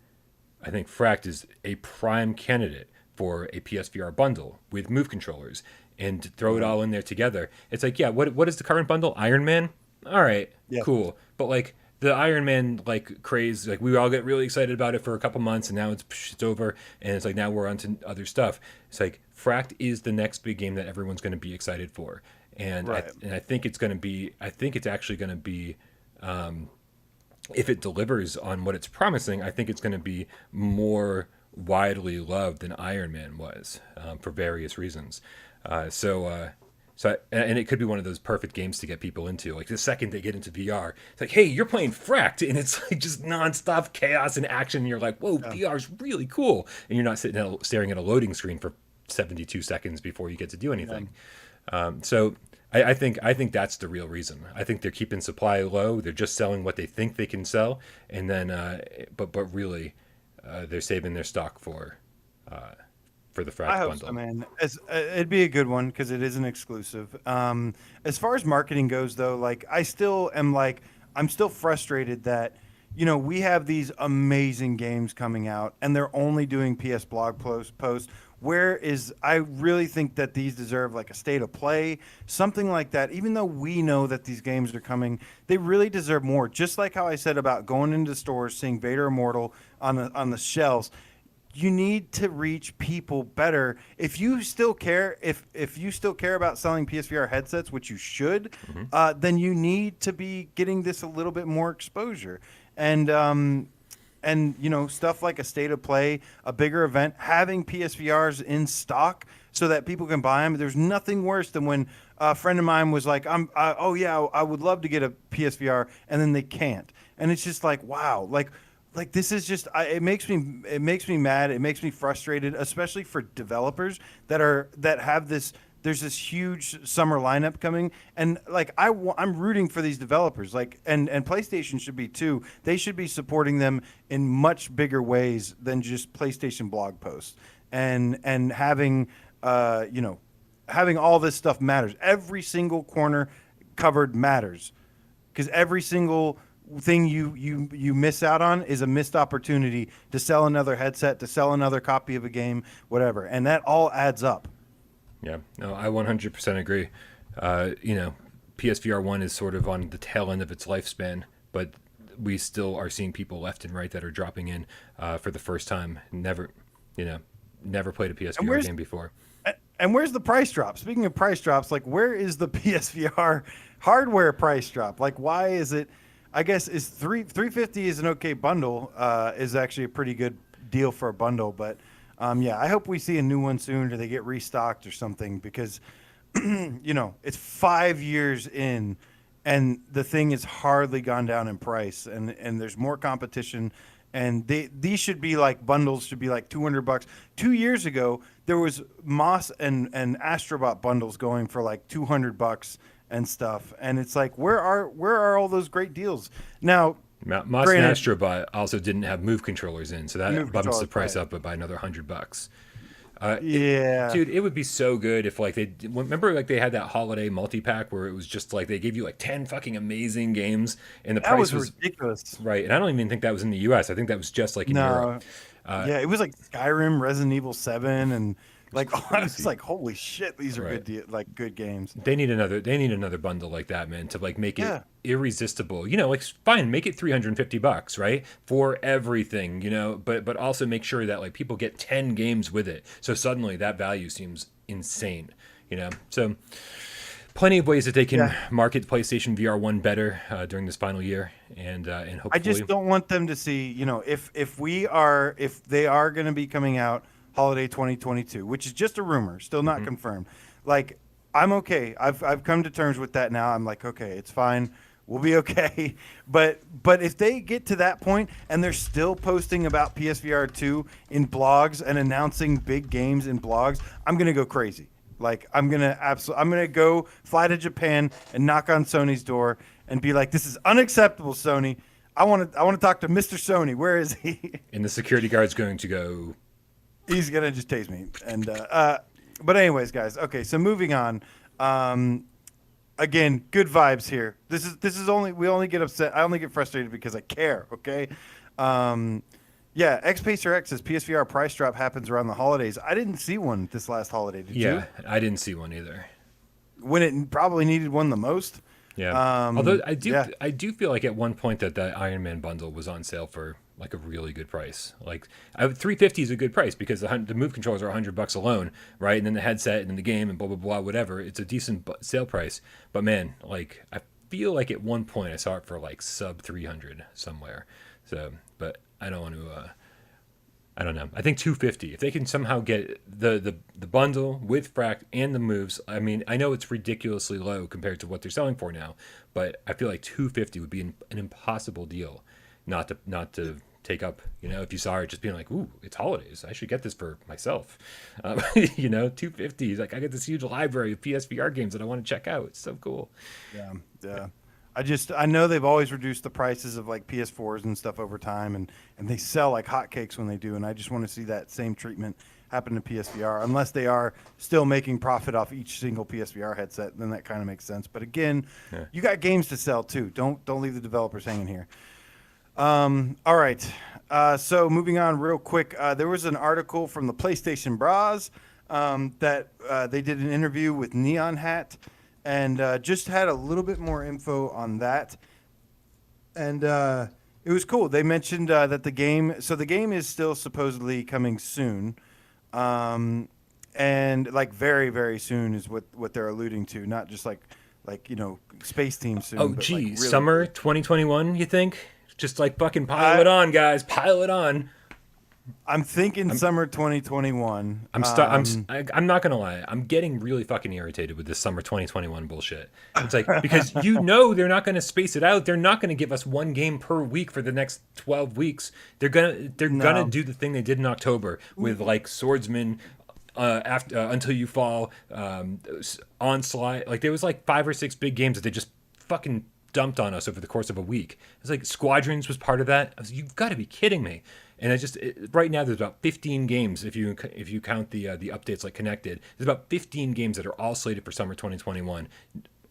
I think Fract is a prime candidate for a PSVR bundle with Move controllers, and to throw it all in there together. It's like, yeah, what is the current bundle? Iron Man? All right, cool. But like, the Iron Man like craze, like we all get really excited about it for a couple months, and now it's over, and it's like now we're on to other stuff. It's like Fract is the next big game that everyone's going to be excited for, and Right. I think it's going to be. I think it's actually going to be. If it delivers on what it's promising, I think it's going to be more widely loved than Iron Man was, for various reasons. And it could be one of those perfect games to get people into. Like the second they get into VR, it's like, hey, you're playing Fract, and it's like just nonstop chaos and action. And you're like, whoa, VR is really cool, and you're not staring at a loading screen for 72 seconds before you get to do anything. So I think that's the real reason. I think they're keeping supply low. They're just selling what they think they can sell, and then but really, they're saving their stock for the Fract I hope bundle. so, man. It'd be a good one because it is an exclusive. As far as marketing goes, though, like I still am like I'm still frustrated that we have these amazing games coming out and they're only doing PS blog posts. I really think that these deserve like a state of play, something like that. Even though we know that these games are coming, they really deserve more. Just like how I said about going into stores, seeing Vader Immortal on the shelves. You need to reach people better. If you still care, if you still care about selling PSVR headsets, which you should, then you need to be getting this a little bit more exposure. And stuff like a state of play, a bigger event, having PSVRs in stock so that people can buy them. There's nothing worse than when a friend of mine was like, I would love to get a PSVR, and then they can't. And it's just like, wow, like this is just it makes me mad. It makes me frustrated, especially for developers that have this. There's this huge summer lineup coming, and like I'm rooting for these developers. Like and PlayStation should be too. They should be supporting them in much bigger ways than just PlayStation blog posts and having having all this stuff matters. Every single corner covered matters because every single thing you miss out on is a missed opportunity to sell another headset, to sell another copy of a game, whatever, and that all adds up. Yeah, no, I 100% agree. PSVR 1 is sort of on the tail end of its lifespan, but we still are seeing people left and right that are dropping in for the first time. Never played a PSVR game before. And where's the price drop? Speaking of price drops, like where is the PSVR hardware price drop? Like why is it? I guess is $350 is an okay bundle. Is actually a pretty good deal for a bundle, but I hope we see a new one soon, or they get restocked or something, because it's 5 years in, and the thing has hardly gone down in price, and there's more competition, and these should be like bundles should be like $200. 2 years ago, there was Moss and Astrobot bundles going for like $200 and stuff, and it's like where are all those great deals now? Moss and Astrobot also didn't have Move controllers in, so that bumps the price up by another $100. Dude, it would be so good if like they had that holiday multi-pack where it was just like they gave you like 10 fucking amazing games, and the price was ridiculous, right? And I don't even think that was in the US. I think that was just like in Europe. It was like Skyrim, Resident Evil 7, and like I was like, holy shit, these are good games. They need another bundle like that, man, to like make it irresistible. Like fine, make it $350, right? For everything, but also make sure that like people get 10 games with it. So suddenly that value seems insane, So plenty of ways that they can market PlayStation VR 1 better during this final year, and hopefully. I just don't want them to see, if they are going to be coming out holiday 2022, which is just a rumor, still not confirmed. Like, I'm okay. I've come to terms with that now. I'm like, okay, it's fine. We'll be okay. But if they get to that point and they're still posting about PSVR 2 in blogs and announcing big games in blogs, I'm going to go crazy. Like, I'm going to go fly to Japan and knock on Sony's door and be like, this is unacceptable, Sony. I want to talk to Mr. Sony. Where is he? And the security guard's going to go, he's gonna just tase me. And but anyways, guys. Okay, so moving on. Again, good vibes here. This is we only get upset. I only get frustrated because I care. Okay. Xpacer X says PSVR price drop happens around the holidays. I didn't see one this last holiday. Did you? Yeah, I didn't see one either. When it probably needed one the most. Yeah. Although I do feel like at one point that Iron Man bundle was on sale for like a really good price. Like $350 is a good price because the move controllers are $100 alone, right? And then the headset and then the game and blah blah blah whatever. It's a decent sale price. But man, like I feel like at one point I saw it for like sub 300 somewhere. So, but I don't want to. I don't know. I think 250. If they can somehow get the bundle with Fract and the moves, I mean, I know it's ridiculously low compared to what they're selling for now, but I feel like 250 would be an impossible deal, not to take up. You know, if you saw it just being like, "Ooh, it's holidays. I should get this for myself." 250 is like I get this huge library of PSVR games that I want to check out. It's so cool. Yeah. I know they've always reduced the prices of like PS4s and stuff over time, and they sell like hotcakes when they do. And I just want to see that same treatment happen to PSVR, unless they are still making profit off each single PSVR headset. Then that kind of makes sense. But again, you got games to sell too. Don't leave the developers hanging here. All right. So moving on real quick, there was an article from the PlayStation Bras that they did an interview with Neon Hat. And just had a little bit more info on that. And it was cool. They mentioned that the game is still supposedly coming soon. And like very, very soon is what they're alluding to. Not just like Space Team soon. Oh, but gee, like really summer 2021, you think? Just like fucking pile it on, guys. Pile it on. I'm thinking summer 2021. I'm not gonna lie. I'm getting really fucking irritated with this summer 2021 bullshit. It's like because they're not gonna space it out. They're not gonna give us one game per week for the next 12 weeks. They're gonna do the thing they did in October with like Swordsman, after Until You Fall, Onslaught. Like there was like 5 or 6 big games that they just fucking dumped on us over the course of a week. It's like Squadrons was part of that. I was like, you've got to be kidding me. And right now there's about 15 games if you count the updates like Kinected. There's about 15 games that are all slated for summer 2021.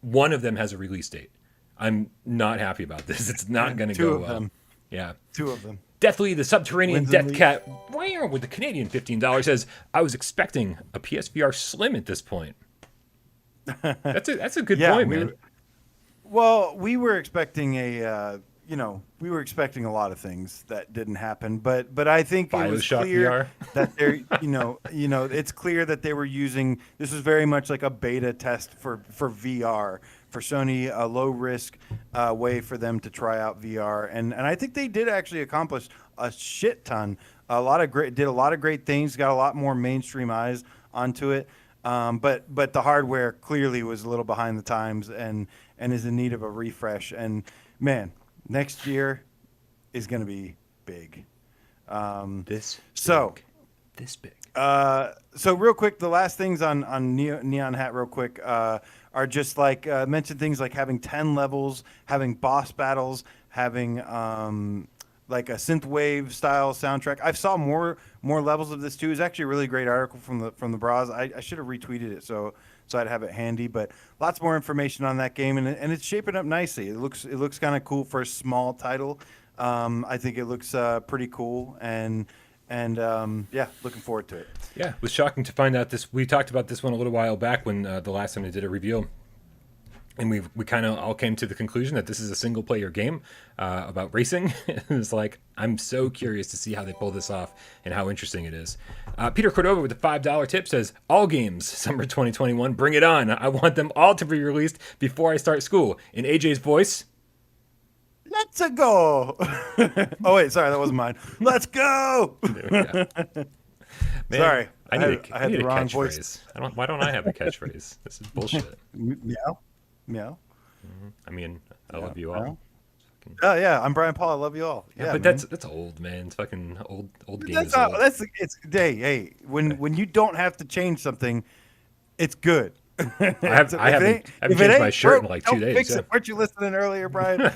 One of them has a release date. I'm not happy about this. It's not going to go well. Them. Yeah, 2 of them. Deathly the Subterranean Death Cat with the Canadian $15 says I was expecting a PSVR Slim at this point. That's a good point, man. Well, we were expecting we were expecting a lot of things that didn't happen, but I think it was clear that they're, it's clear that they were using, this was very much like a beta test for VR, for Sony, a low risk way for them to try out VR. And I think they did actually accomplish a shit ton, did a lot of great things, got a lot more mainstream eyes onto it. But the hardware clearly was a little behind the times and is in need of a refresh. And man, next year is going to be big. This big. So real quick, the last things on Neon Hat real quick are just like mention things like having 10 levels, having boss battles, having like a synthwave style soundtrack. I saw more levels of this too. It's actually a really great article from the Bras. I should have retweeted it so I'd have it handy. But lots more information on that game, and it's shaping up nicely. It looks kind of cool for a small title. I think it looks pretty cool, and yeah, looking forward to it. Yeah, it was shocking to find out this. We talked about this one a little while back when the last time they did a reveal. And we kind of all came to the conclusion that this is a single player game about racing. It's like, I'm so curious to see how they pull this off and how interesting it is. Peter Cordova with a $5 tip says, all games, summer 2021, bring it on. I want them all to be released before I start school. In AJ's voice, let's go. Oh, wait, sorry, that wasn't mine. Let's go. There we go. Man, sorry, I had the a wrong catchphrase. voice. Why don't I have a catchphrase? This is bullshit. Meow. Meow. I mean, I love you all. Oh yeah, I'm Bryan Paul. I love you all. Yeah, but that's old, man. It's fucking old game. Hey, when you don't have to change something, it's good. I haven't changed my shirt in like 2 days. Fix it. Weren't you listening earlier, Bryan?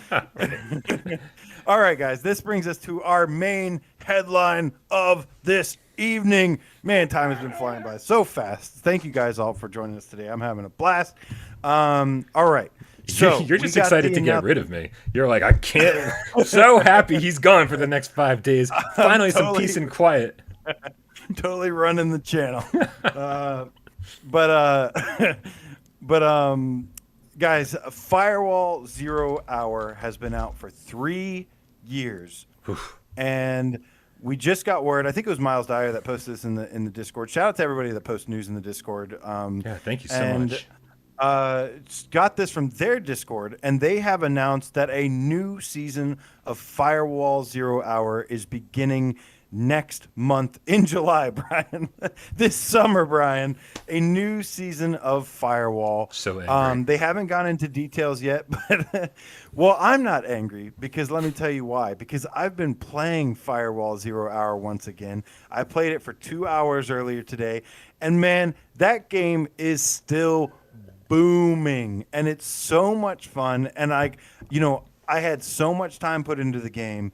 All right, guys. This brings us to our main headline of this evening. Man, time has been flying by so fast. Thank you guys all for joining us today. I'm having a blast. All right. So you're just excited to get rid of me. You're like, I can't. So happy he's gone for the next 5 days. Finally, some peace and quiet. Totally running Guys, Firewall 0 Hour has been out for 3 years. Oof. And we just got word. I think it was Miles Dyer that posted this in the Discord. Shout out to everybody that posts news in the Discord. Thank you so much. Got this from their Discord, and they have announced that a new season of Firewall 0 Hour is beginning next month in July, Brian. This summer, Brian, a new season of Firewall. So angry. They haven't gone into details yet, but well, I'm not angry because let me tell you why. Because I've been playing Firewall 0 Hour once again. I played it for 2 hours earlier today, and man, that game is still booming, and it's so much fun. And I had so much time put into the game.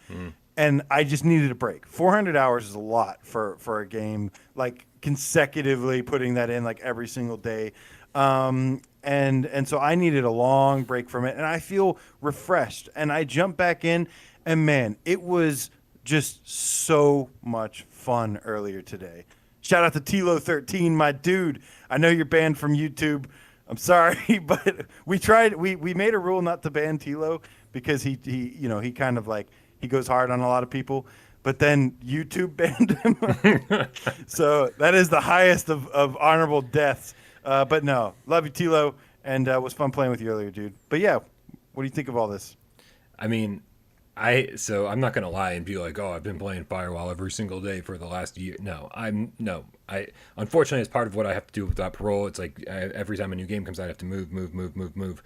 And I just needed a break. 400 hours is a lot for a game, like consecutively putting that in like every single day. And so I needed a long break from it, and I feel refreshed. And I jumped back in, and man, it was just so much fun earlier today. Shout out to Tilo13, my dude. I know you're banned from YouTube. I'm sorry, but we made a rule not to ban Tilo because he kind of like, he goes hard on a lot of people, but then YouTube banned him. So that is the highest of honorable deaths. But no, love you, Tilo, and it was fun playing with you earlier, dude. But yeah, what do you think of all this? I mean, so I'm not gonna lie and be like, oh, I've been playing Firewall every single day for the last year. I unfortunately, as part of what I have to do with that Parole, it's like every time a new game comes out, I have to move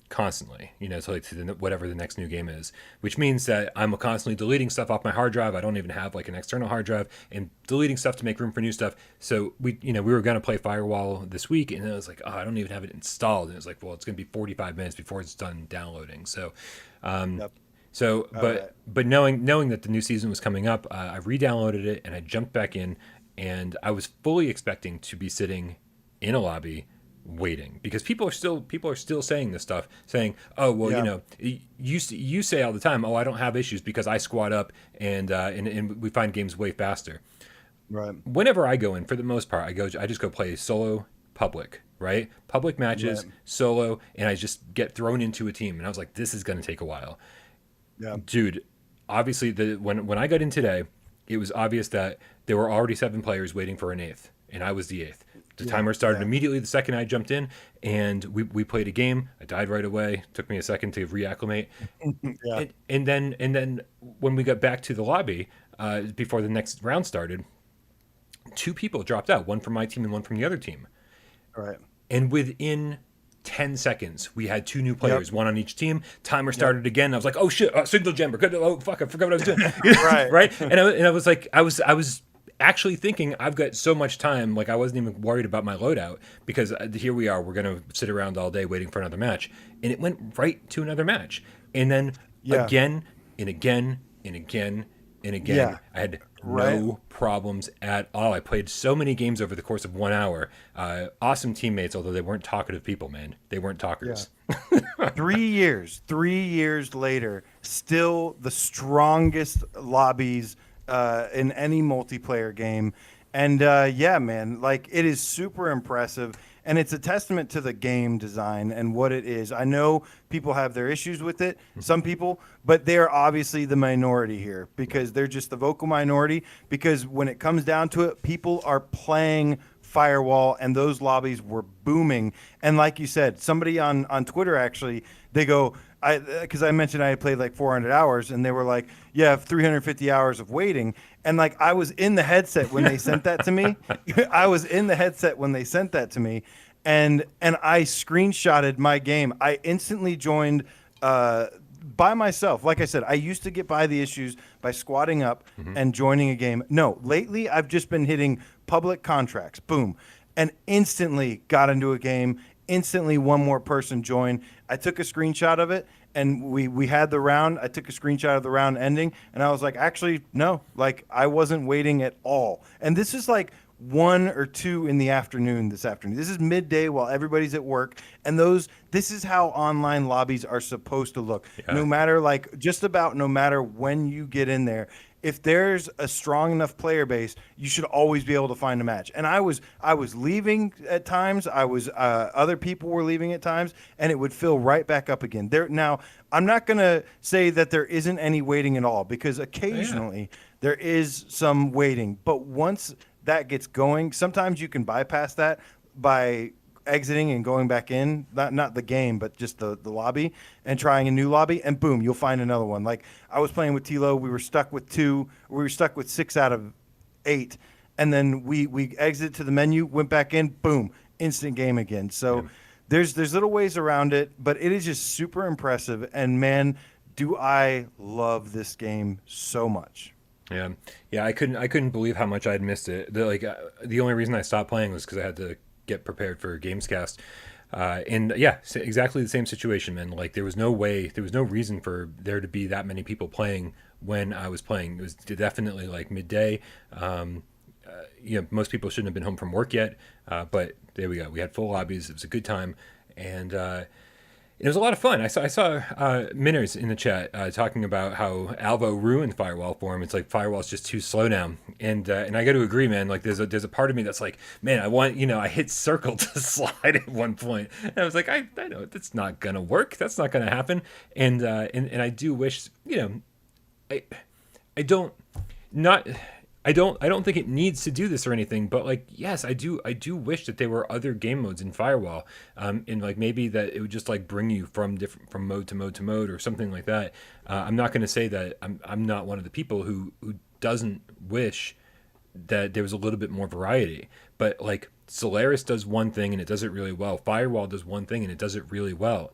constantly. So like to whatever the next new game is, which means that I'm constantly deleting stuff off my hard drive. I don't even have like an external hard drive, and deleting stuff to make room for new stuff. So we were gonna play Firewall this week, and I was like, oh, I don't even have it installed, and it was like, well, it's gonna be 45 minutes before it's done downloading. So. Yep. So, but knowing that the new season was coming up, I re-downloaded it and I jumped back in, and I was fully expecting to be sitting in a lobby waiting, because people are still saying this stuff, saying, oh, well, you say all the time, oh, I don't have issues because I squat up and we find games way faster. Right. Whenever I go in, for the most part, I just go play solo public, right? Public matches, solo, and I just get thrown into a team, and I was like, this is going to take a while. Yeah. Dude, obviously, when I got in today, it was obvious that there were already 7 players waiting for an 8th, and I was the 8th. The timer started immediately the second I jumped in, and we played a game. I died right away. Took me a second to reacclimate. And then when we got back to the lobby, before the next round started, 2 people dropped out, one from my team and one from the other team. All right. And within 10 seconds, we had 2 new players, one on each team. Timer started again. I was like, "Oh shit! Signal jammer! Oh fuck! I forgot what I was doing." Right. And I was like, I was actually thinking, I've got so much time. Like I wasn't even worried about my loadout, because here we are. We're gonna sit around all day waiting for another match, and it went right to another match, and then again and again and again and again. Yeah. I had no problems at all. I played so many games over the course of 1 hour. Awesome teammates, although they weren't talkative people, man. They weren't talkers. Yeah. 3 years later, still the strongest lobbies in any multiplayer game. And man, like it is super impressive. And it's a testament to the game design and what it is. I know people have their issues with it, some people, but they're obviously the minority here, because they're just the vocal minority. Because when it comes down to it, people are playing Firewall, and those lobbies were booming. And like you said, somebody on Twitter, actually, they go, because I mentioned I had played like 400 hours, and they were like, yeah, 350 hours of waiting. And like, I was in the headset when they sent that to me. And I screenshotted my game. I instantly joined by myself. Like I said, I used to get by the issues by squatting up and joining a game. No, lately I've just been hitting public contracts. Boom. And instantly got into a game. Instantly one more person joined. I took a screenshot of it, and we had the round. I took a screenshot of the round ending, and I was like, actually, no, like I wasn't waiting at all. And this is like 1 or 2 in the afternoon this afternoon. This is midday while everybody's at work. And this is how online lobbies are supposed to look. Yeah. No matter when you get in there, if there's a strong enough player base, you should always be able to find a match. And I was leaving at times. Other people were leaving at times, and it would fill right back up again. Now, I'm not gonna say that there isn't any waiting at all, because occasionally there is some waiting. But once that gets going, sometimes you can bypass that by exiting and going back in, not the game, but just the lobby, and trying a new lobby, and boom, you'll find another one. Like, I was playing with Tilo, we were stuck with 6 out of 8, and then we exited to the menu, went back in, boom, instant game again. So there's little ways around it, but it is just super impressive, and man, do I love this game so much. Yeah, I couldn't believe how much I'd missed it. The only reason I stopped playing was because I had to get prepared for GameScast. And yeah, exactly the same situation, man. Like, there was no reason for there to be that many people playing when I was playing. It was definitely like midday. Most people shouldn't have been home from work yet, but there we go. We had full lobbies. It was a good time, and it was a lot of fun. I saw Minners in the chat talking about how Alvo ruined Firewall for him. It's like Firewall's just too slow now, and I got to agree, man. Like, there's a part of me that's like, man, I hit circle to slide at one point, and I was like, I know that's not gonna work. That's not gonna happen, and I do wish, I don't think it needs to do this or anything, but like, yes, I do wish that there were other game modes in Firewall, and like maybe that it would just like bring you from mode to mode to mode or something like that. I'm not going to say that I'm not one of the people who doesn't wish that there was a little bit more variety, but like, Solaris does one thing and it does it really well. Firewall does one thing and it does it really well.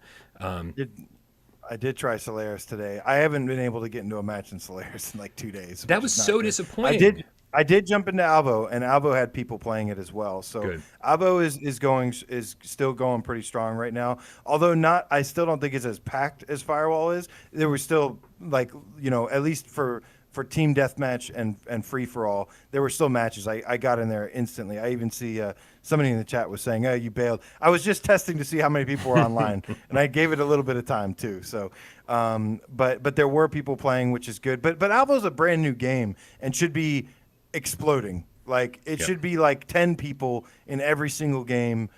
I did try Solaris today. I haven't been able to get into a match in Solaris in like 2 days. That was so disappointing. I did jump into Alvo, and Alvo had people playing it as well. So good. Alvo is still going pretty strong right now. Although I still don't think it's as packed as Firewall is. There was still, like, at least for team deathmatch and free for all, there were still matches. I got in there instantly. I even see somebody in the chat was saying, "Oh, you bailed." I was just testing to see how many people were online, and I gave it a little bit of time too. So, but there were people playing, which is good. But Alvo's a brand new game and should be exploding. Like, it should be like 10 people in every single game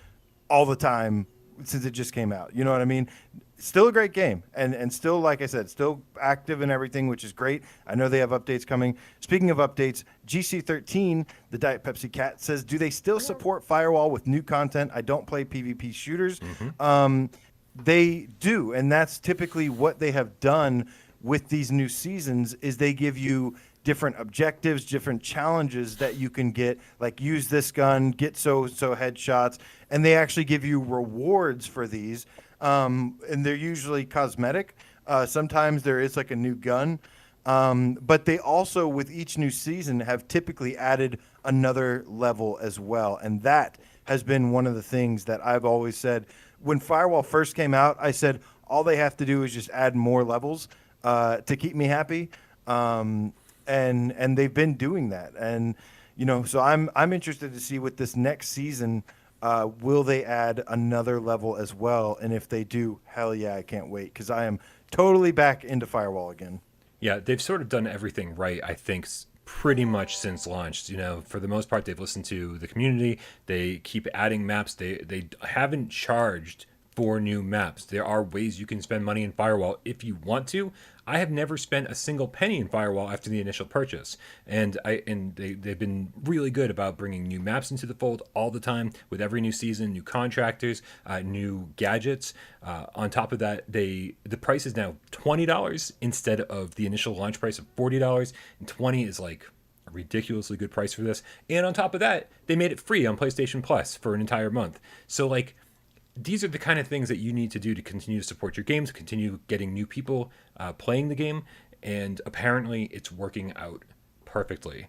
all the time since it just came out. You know what I mean? Still a great game, and still, like I said, still active and everything, which is great. I know they have updates coming. Speaking of updates, GC13, the Diet Pepsi Cat, says, do they still support Firewall with new content? I don't play PvP shooters. They do, and that's typically what they have done with these new seasons, is they give you different objectives, different challenges that you can get, like use this gun, get so headshots, and they actually give you rewards for these. And they're usually cosmetic. Sometimes there is like a new gun. But they also, with each new season, have typically added another level as well. And that has been one of the things that I've always said. When Firewall first came out, I said, all they have to do is just add more levels to keep me happy. And they've been doing that. And, so I'm interested to see what this next season, will they add another level as well? And if they do, hell yeah, I can't wait, because I am totally back into Firewall again. Yeah, they've sort of done everything right, I think, pretty much since launch. For the most part, they've listened to the community. They keep adding maps. They haven't charged for new maps. There are ways you can spend money in Firewall if you want to. I have never spent a single penny in Firewall after the initial purchase, and they've been really good about bringing new maps into the fold all the time with every new season, new contractors, new gadgets. On top of that, the price is now $20 instead of the initial launch price of $40, and $20 is like a ridiculously good price for this. And on top of that, they made it free on PlayStation Plus for an entire month. So like, these are the kind of things that you need to do to continue to support your games, continue getting new people playing the game, and apparently it's working out perfectly.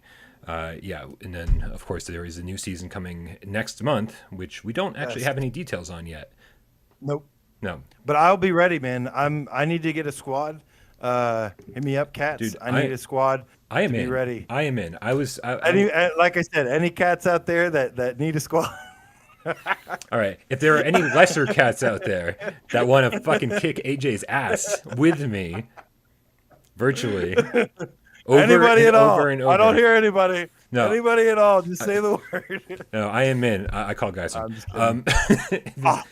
And then, of course, there is a new season coming next month, which we don't actually have any details on yet. Nope. No. But I'll be ready, man. I need to get a squad. Hit me up, cats. Dude, I need a squad. I am to in. Be ready. I am in. Like I said, any cats out there that need a squad. All right. If there are any lesser cats out there that want to fucking kick AJ's ass with me virtually, Anybody at all? And over. I don't hear anybody. No. Anybody at all? Just say the word. No, I am in. I call guys. I'm just kidding.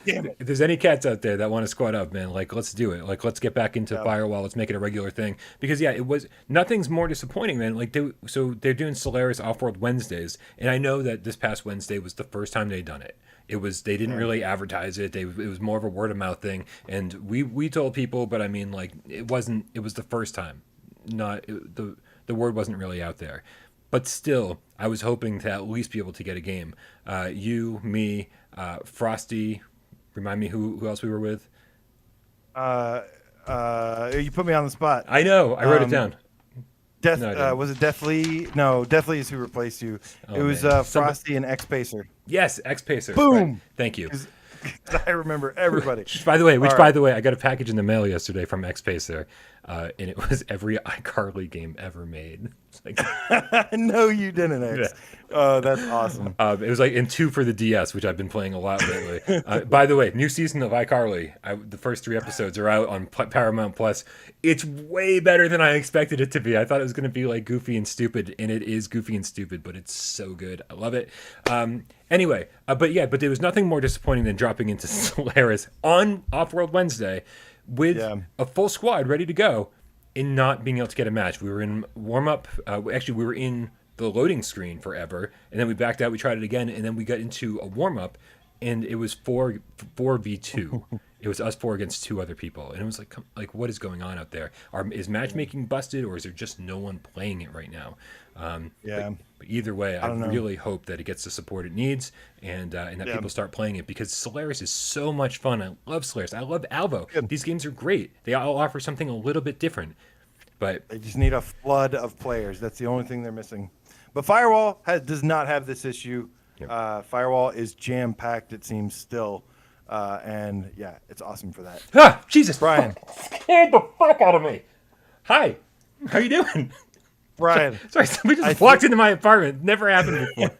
Damn it. If there's any cats out there that want to squad up, man, like let's do it. Like let's get back into Firewall. Let's make it a regular thing. Because yeah, it was nothing's more disappointing, man. Like they're doing Solaris Off-World Wednesdays, and I know that this past Wednesday was the first time they'd done it. They didn't really advertise it. It was more of a word of mouth thing, and we told people, but I mean, like it was the first time. The word wasn't really out there. But still, I was hoping to at least be able to get a game. You, me, Frosty. Remind me who else we were with. You put me on the spot. I know. I wrote it down. Was it Deathly? No, Deathly is who replaced you. It was Frosty and X Pacer. Yes, X Pacer. Boom. Right. Thank you. I remember everybody. By the way, I got a package in the mail yesterday from X Pacer, and it was every iCarly game ever made. Like, no, you didn't, X. Oh, that's awesome. It was like in 2 for the DS, which I've been playing a lot lately. By the way, new season of iCarly. The first 3 episodes are out on Paramount Plus. It's way better than I expected it to be. I thought it was going to be like goofy and stupid, and it is goofy and stupid, but it's so good. I love it. Anyway, but there was nothing more disappointing than dropping into Solaris on Off-World Wednesday with a full squad ready to go and not being able to get a match. We were in warm-up. We were in the loading screen forever, and then we backed out. We tried it again, and then we got into a warm-up, and it was 4v2. It was us 4 against 2 other people, and it was like what is going on out there? Is matchmaking busted, or is there just no one playing it right now? But either way, I really hope that it gets the support it needs, and that people start playing it, because Solaris is so much fun. I love Solaris. I love Alvo. Good. These games are great. They all offer something a little bit different, but they just need a flood of players. That's the only thing they're missing. But Firewall does not have this issue. Yep. Firewall is jam-packed, it seems, still. And yeah, it's awesome for that. Ah, Jesus. Bryan. Scared the fuck out of me. Hi. How you doing? Bryan. Sorry, somebody just walked into my apartment. Never happened before.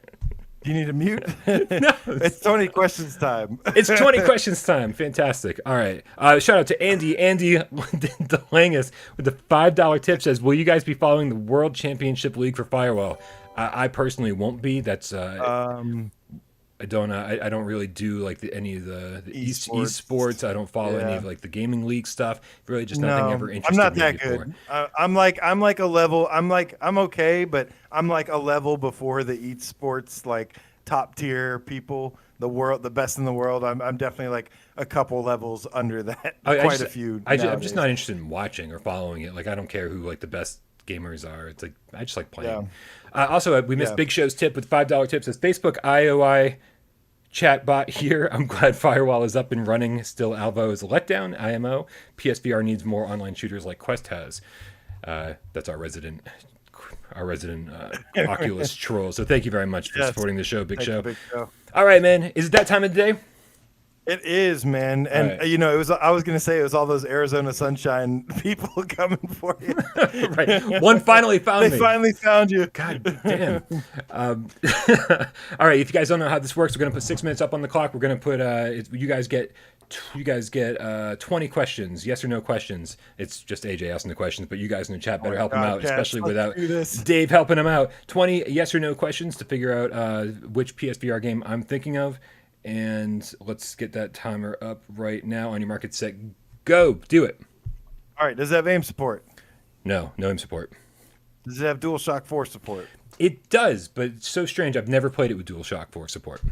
Do you need a mute? No. It's 20 questions time. It's 20 questions time. Fantastic. All right. Shout out to Andy Delangus with the $5 tip. Says, will you guys be following the World Championship League for Firewall? I personally won't be. That's I don't really do like any of the esports. I don't follow any of like the gaming league stuff. Really, just nothing ever interested me. I'm not that good. I'm like a level. I'm okay, but I'm like a level before the esports like top tier people. The best in the world. I'm definitely like a couple levels under that. Quite a few. I'm just not interested in watching or following it. Like I don't care who like the best gamers are. It's like I just like playing. Also, we missed Big Show's tip with $5 tip. Says Facebook IOI chat bot here. I'm glad Firewall is up and running. Still, Alvo is a letdown. IMO. PSVR needs more online shooters like Quest has. That's our resident Oculus troll. So thank you very much for supporting the show, Big Show. All right, man. Is it that time of the day? It is, man. And you know, I was gonna say it was all those Arizona sunshine people coming for you. Right. One finally found me. They finally found you. God damn. All right. If you guys don't know how this works, we're gonna put 6 minutes up on the clock. We're gonna put you guys get 20 questions, yes or no questions. It's just AJ asking the questions, but you guys in the chat better help him out, especially without Dave helping him out. 20 yes or no questions to figure out which PSVR game I'm thinking of. And let's get that timer up right now. On your market, set, go. Do it. All right. Does it have aim support? No aim support. Does it have DualShock 4 support? It does, but it's so strange. I've never played it with DualShock 4 support.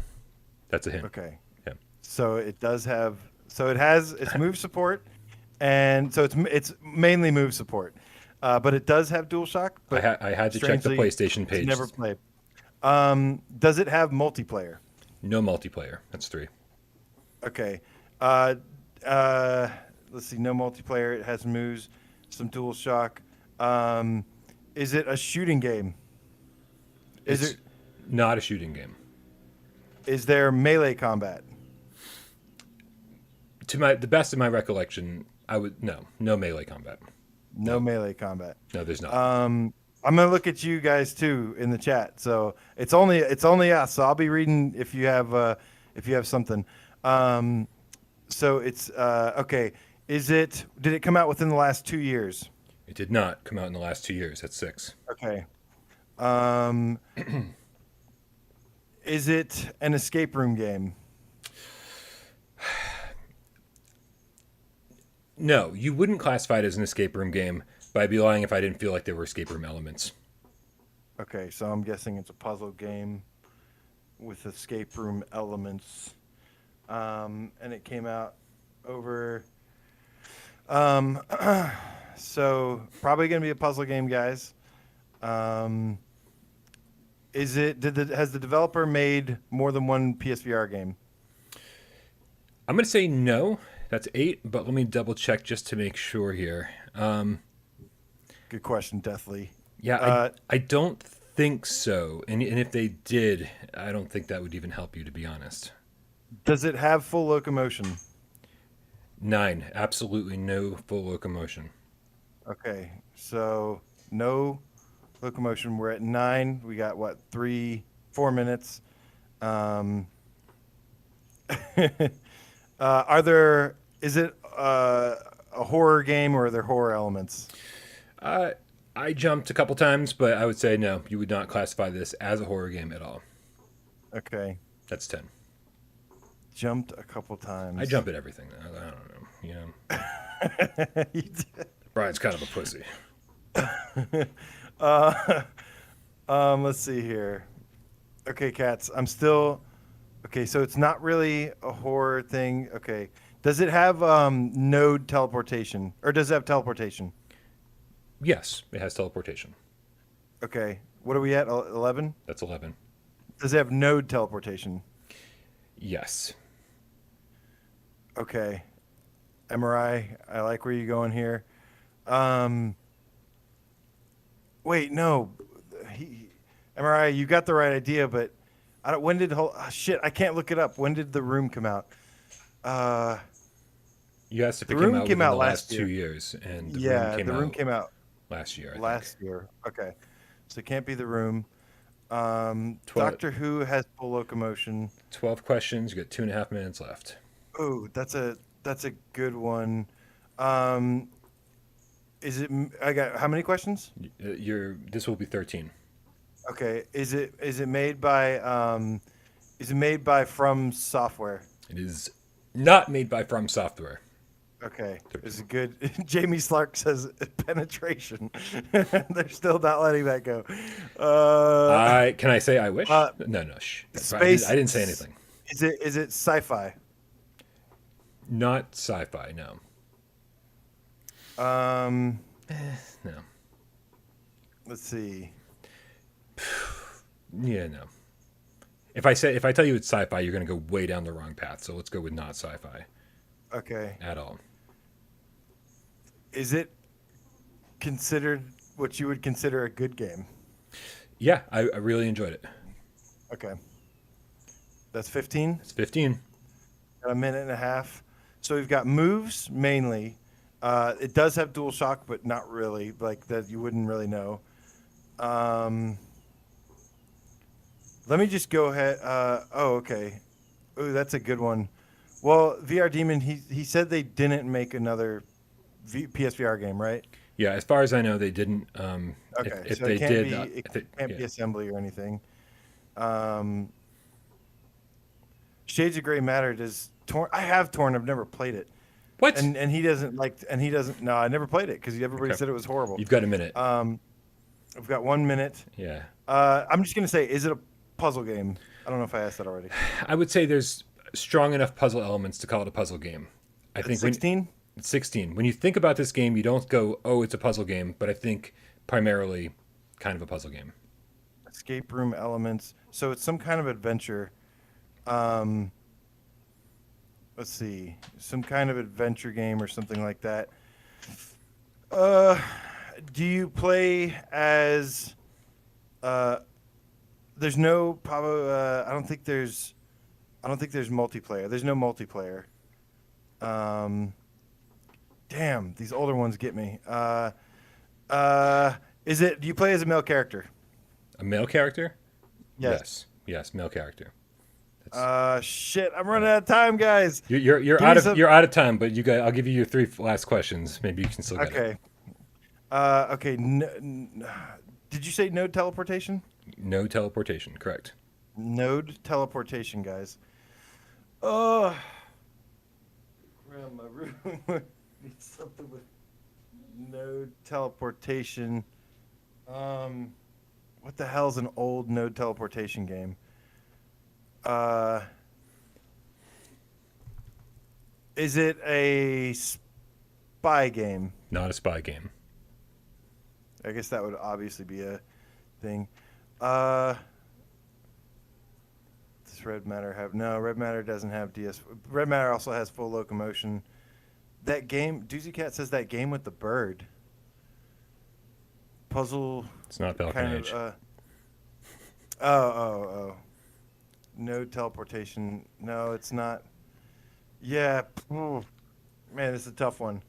That's a hint. Okay. Yeah. So it does have. So it has its move support, and so it's mainly move support, but it does have DualShock. But I had to check the PlayStation page. Never played. Does it have multiplayer? No multiplayer. That's 3. Okay. Let's see. No multiplayer. It has moves, some DualShock. Is it a shooting game? It's not a shooting game. Is there melee combat? To the best of my recollection, no melee combat. No melee combat. No, there's not. I'm gonna look at you guys too in the chat. So it's only us. So I'll be reading if you have something. So it's okay. Did it come out within the last 2 years? It did not come out in the last 2 years. That's 6. Okay. Is it an escape room game? No, you wouldn't classify it as an escape room game, but I'd be lying if I didn't feel like there were escape room elements. Okay, so I'm guessing it's a puzzle game with escape room elements. And it came out over... so probably going to be a puzzle game, guys. Has the developer made more than one PSVR game? I'm going to say no. That's 8, but let me double check just to make sure here. Good question, Deathly. Yeah, I don't think so. And if they did, I don't think that would even help you, to be honest. Does it have full locomotion? 9, absolutely no full locomotion. Okay, so no locomotion. We're at 9. We got, 4 minutes. Is it a horror game, or are there horror elements? I jumped a couple times, but I would say no, you would not classify this as a horror game at all. Okay. That's 10. Jumped a couple times. I jump at everything. I don't know. You did. Brian's kind of a pussy. Let's see here. Okay, Cats. Okay, so it's not really a horror thing. Okay. Does it have node teleportation? Or does it have teleportation? Yes, it has teleportation. Okay. What are we at? 11? That's 11. Does it have node teleportation? Yes. Okay. MRI, I like where you're going here. Wait, no. MRI, you got the right idea, but shit, I can't look it up. When did The Room come out? You asked if The it Room came out came within out the last last year. 2 years, and The Room came out last year. last year. Okay, so it can't be The Room. 12 Doctor Who has full locomotion. 12 questions. You got 2.5 minutes left. Oh, that's a good one. Is it? I got how many questions? This will be 13. Okay. Is it made by From Software? It is not made by From Software. Okay. Is it good? Jamie Slark says penetration. They're still not letting that go. Can I say I wish? No. Shh. Space. I didn't say anything. Is it sci-fi? Not sci-fi. No. No. Let's see. Yeah, no. If I tell you it's sci-fi, you're going to go way down the wrong path. So let's go with not sci-fi. Okay. At all. Is it considered what you would consider a good game? Yeah, I really enjoyed it. Okay. That's 15? It's 15. Got a minute and a half. So we've got moves mainly. It does have DualShock, but not really. Like that, you wouldn't really know. Let me just go ahead. Okay. Oh, that's a good one. Well, VR Demon, he said they didn't make another PSVR game, right? Yeah, as far as I know, they didn't. Okay, if so they it can't did, be, it can't be assembly or anything. Shades of Grey Matter does Torn. I have Torn. I've never played it. What? And he doesn't like. And he doesn't. No, I never played it because everybody said it was horrible. You've got a minute. I've got 1 minute. Yeah. I'm just gonna say, is it a puzzle game? I don't know if I asked that already. I would say there's strong enough puzzle elements to call it a puzzle game. I think 16. It's 16. When you think about this game, you don't go, "Oh, it's a puzzle game," but I think primarily kind of a puzzle game. Escape room elements. So it's some kind of adventure. Let's see, some kind of adventure game or something like that. Do you play as? There's no probably. I don't think there's multiplayer. There's no multiplayer. Damn, these older ones get me. Is it? Do you play as a male character? A male character? Yes. Yes, male character. Shit, I'm running out of time, guys. You're out of time, but I'll give you your 3 last questions. Maybe you can still get it. Okay. Okay. Did you say node teleportation? No teleportation, correct. Node teleportation, guys. Around my room. Need something with node teleportation. What the hell's an old node teleportation game? Is it a spy game? Not a spy game. I guess that would obviously be a thing. Does Red Matter have... No, Red Matter doesn't have DS. Red Matter also has full locomotion. That game... Doozy Cat says that game with the bird. Puzzle... It's not Falcon Age. No teleportation. No, it's not. Yeah. Man, this is a tough one.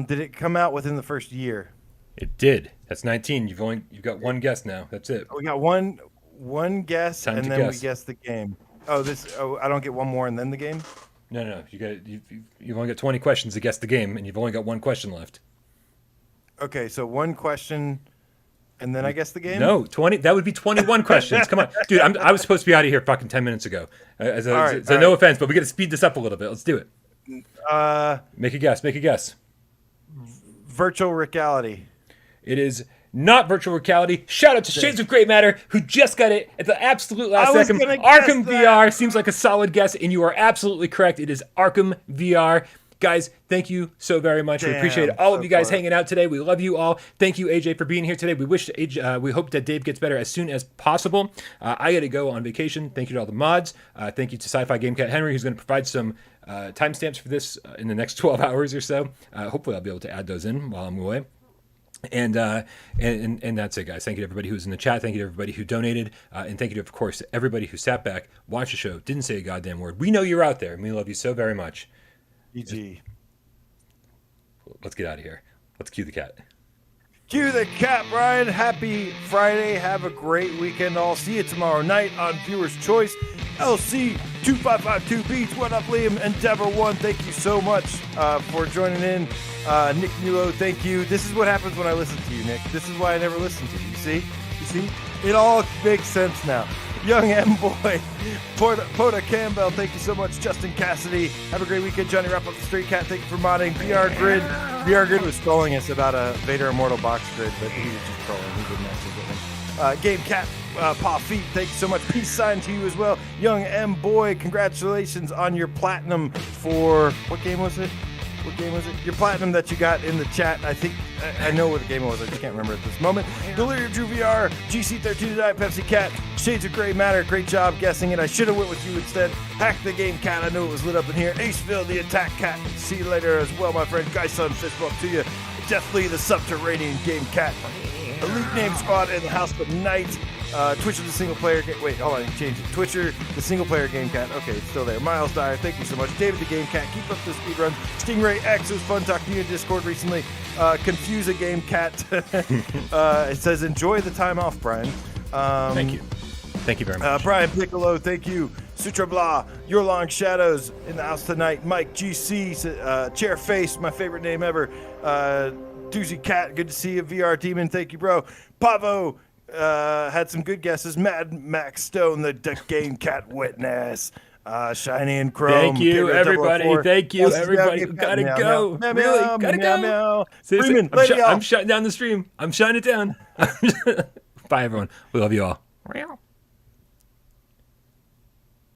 Did it come out within the first year? It did. That's 19. You've got one guess now. That's it. We got one guess, Time and to then guess. we guess the game. I don't get one more and then the game? No. You've only got 20 questions to guess the game, and you've only got one question left. Okay, so one question, and then I guess the game? No, 20. That would be 21 questions. Come on, dude. I was supposed to be out of here fucking 10 minutes ago. No offense, but we got to speed this up a little bit. Let's do it. Make a guess. Virtual reality. It is not virtual reality. Shout out to Shades of Grey Matter, who just got it at the absolute last second. Arkham VR seems like a solid guess, and you are absolutely correct. It is Arkham VR. Guys, thank you so very much. We appreciate all of you guys hanging out today. We love you all. Thank you, AJ, for being here today. We hope that Dave gets better as soon as possible. I got to go on vacation. Thank you to all the mods. Thank you to SciFiGamecatHenry, who's going to provide some timestamps for this in the next 12 hours or so. Hopefully, I'll be able to add those in while I'm away. And that's it, guys. Thank you to everybody who's in the chat. Thank you to everybody who donated. And thank you to, of course, everybody who sat back, watched the show, didn't say a goddamn word. We know you're out there, and we love you so very much. GG. Let's get out of here. Let's cue the cat. Cue the cat, Bryan. Happy Friday. Have a great weekend. I'll see you tomorrow night on Viewer's Choice. LC2552 Beats. What up, Liam? Endeavor 1. Thank you so much for joining in. Nick Nulo, thank you. This is what happens when I listen to you, Nick. This is why I never listen to you. You see? It all makes sense now. Young M Boy, Poda Campbell, thank you so much. Justin Cassidy, have a great weekend. Johnny Wrap Up the Street Cat, thank you for modding. VR Grid was trolling us about a Vader Immortal box grid, but he was just trolling. He didn't actually get one. Gamecat, Paw Feet, thank you so much. Peace sign to you as well. Young M Boy, congratulations on your platinum for what game was it? Your platinum that you got in the chat. I know what the game was. I just can't remember at this moment. Delirium Drew VR, GC13 Diet Pepsi Cat, Shades of Grey Matter. Great job guessing it. I should have went with you instead. Hack the Game Cat. I knew it was lit up in here. Aceville the Attack Cat. See you later as well, my friend. Guy Son, fist bump to you. Deathly the Subterranean Game Cat. Elite Name Squad in the House of Night. Twitcher the single player game. Wait, hold on, change it. Twitcher the single player game cat. Okay, it's still there. Miles Dyer, thank you so much. David the Game Cat, keep up the speed run. Stingray X, it was fun talking to you in Discord recently. Confuse a Game Cat. It says enjoy the time off, Bryan. Thank you very much. Brian Piccolo, thank you. Sutra Blah, Your Long Shadows in the house tonight. Mike GC, Chairface, my favorite name ever. Doozy Cat, good to see you. VR Demon, thank you, bro. Pavo. Had some good guesses. Mad Max Stone, the Game Cat Witness. Shiny and Chrome. Thank you, everybody. Thank you, everybody. Gotta go. Really, gotta go. Seriously, I'm shutting down the stream. I'm shutting it down. Bye, everyone. We love you all.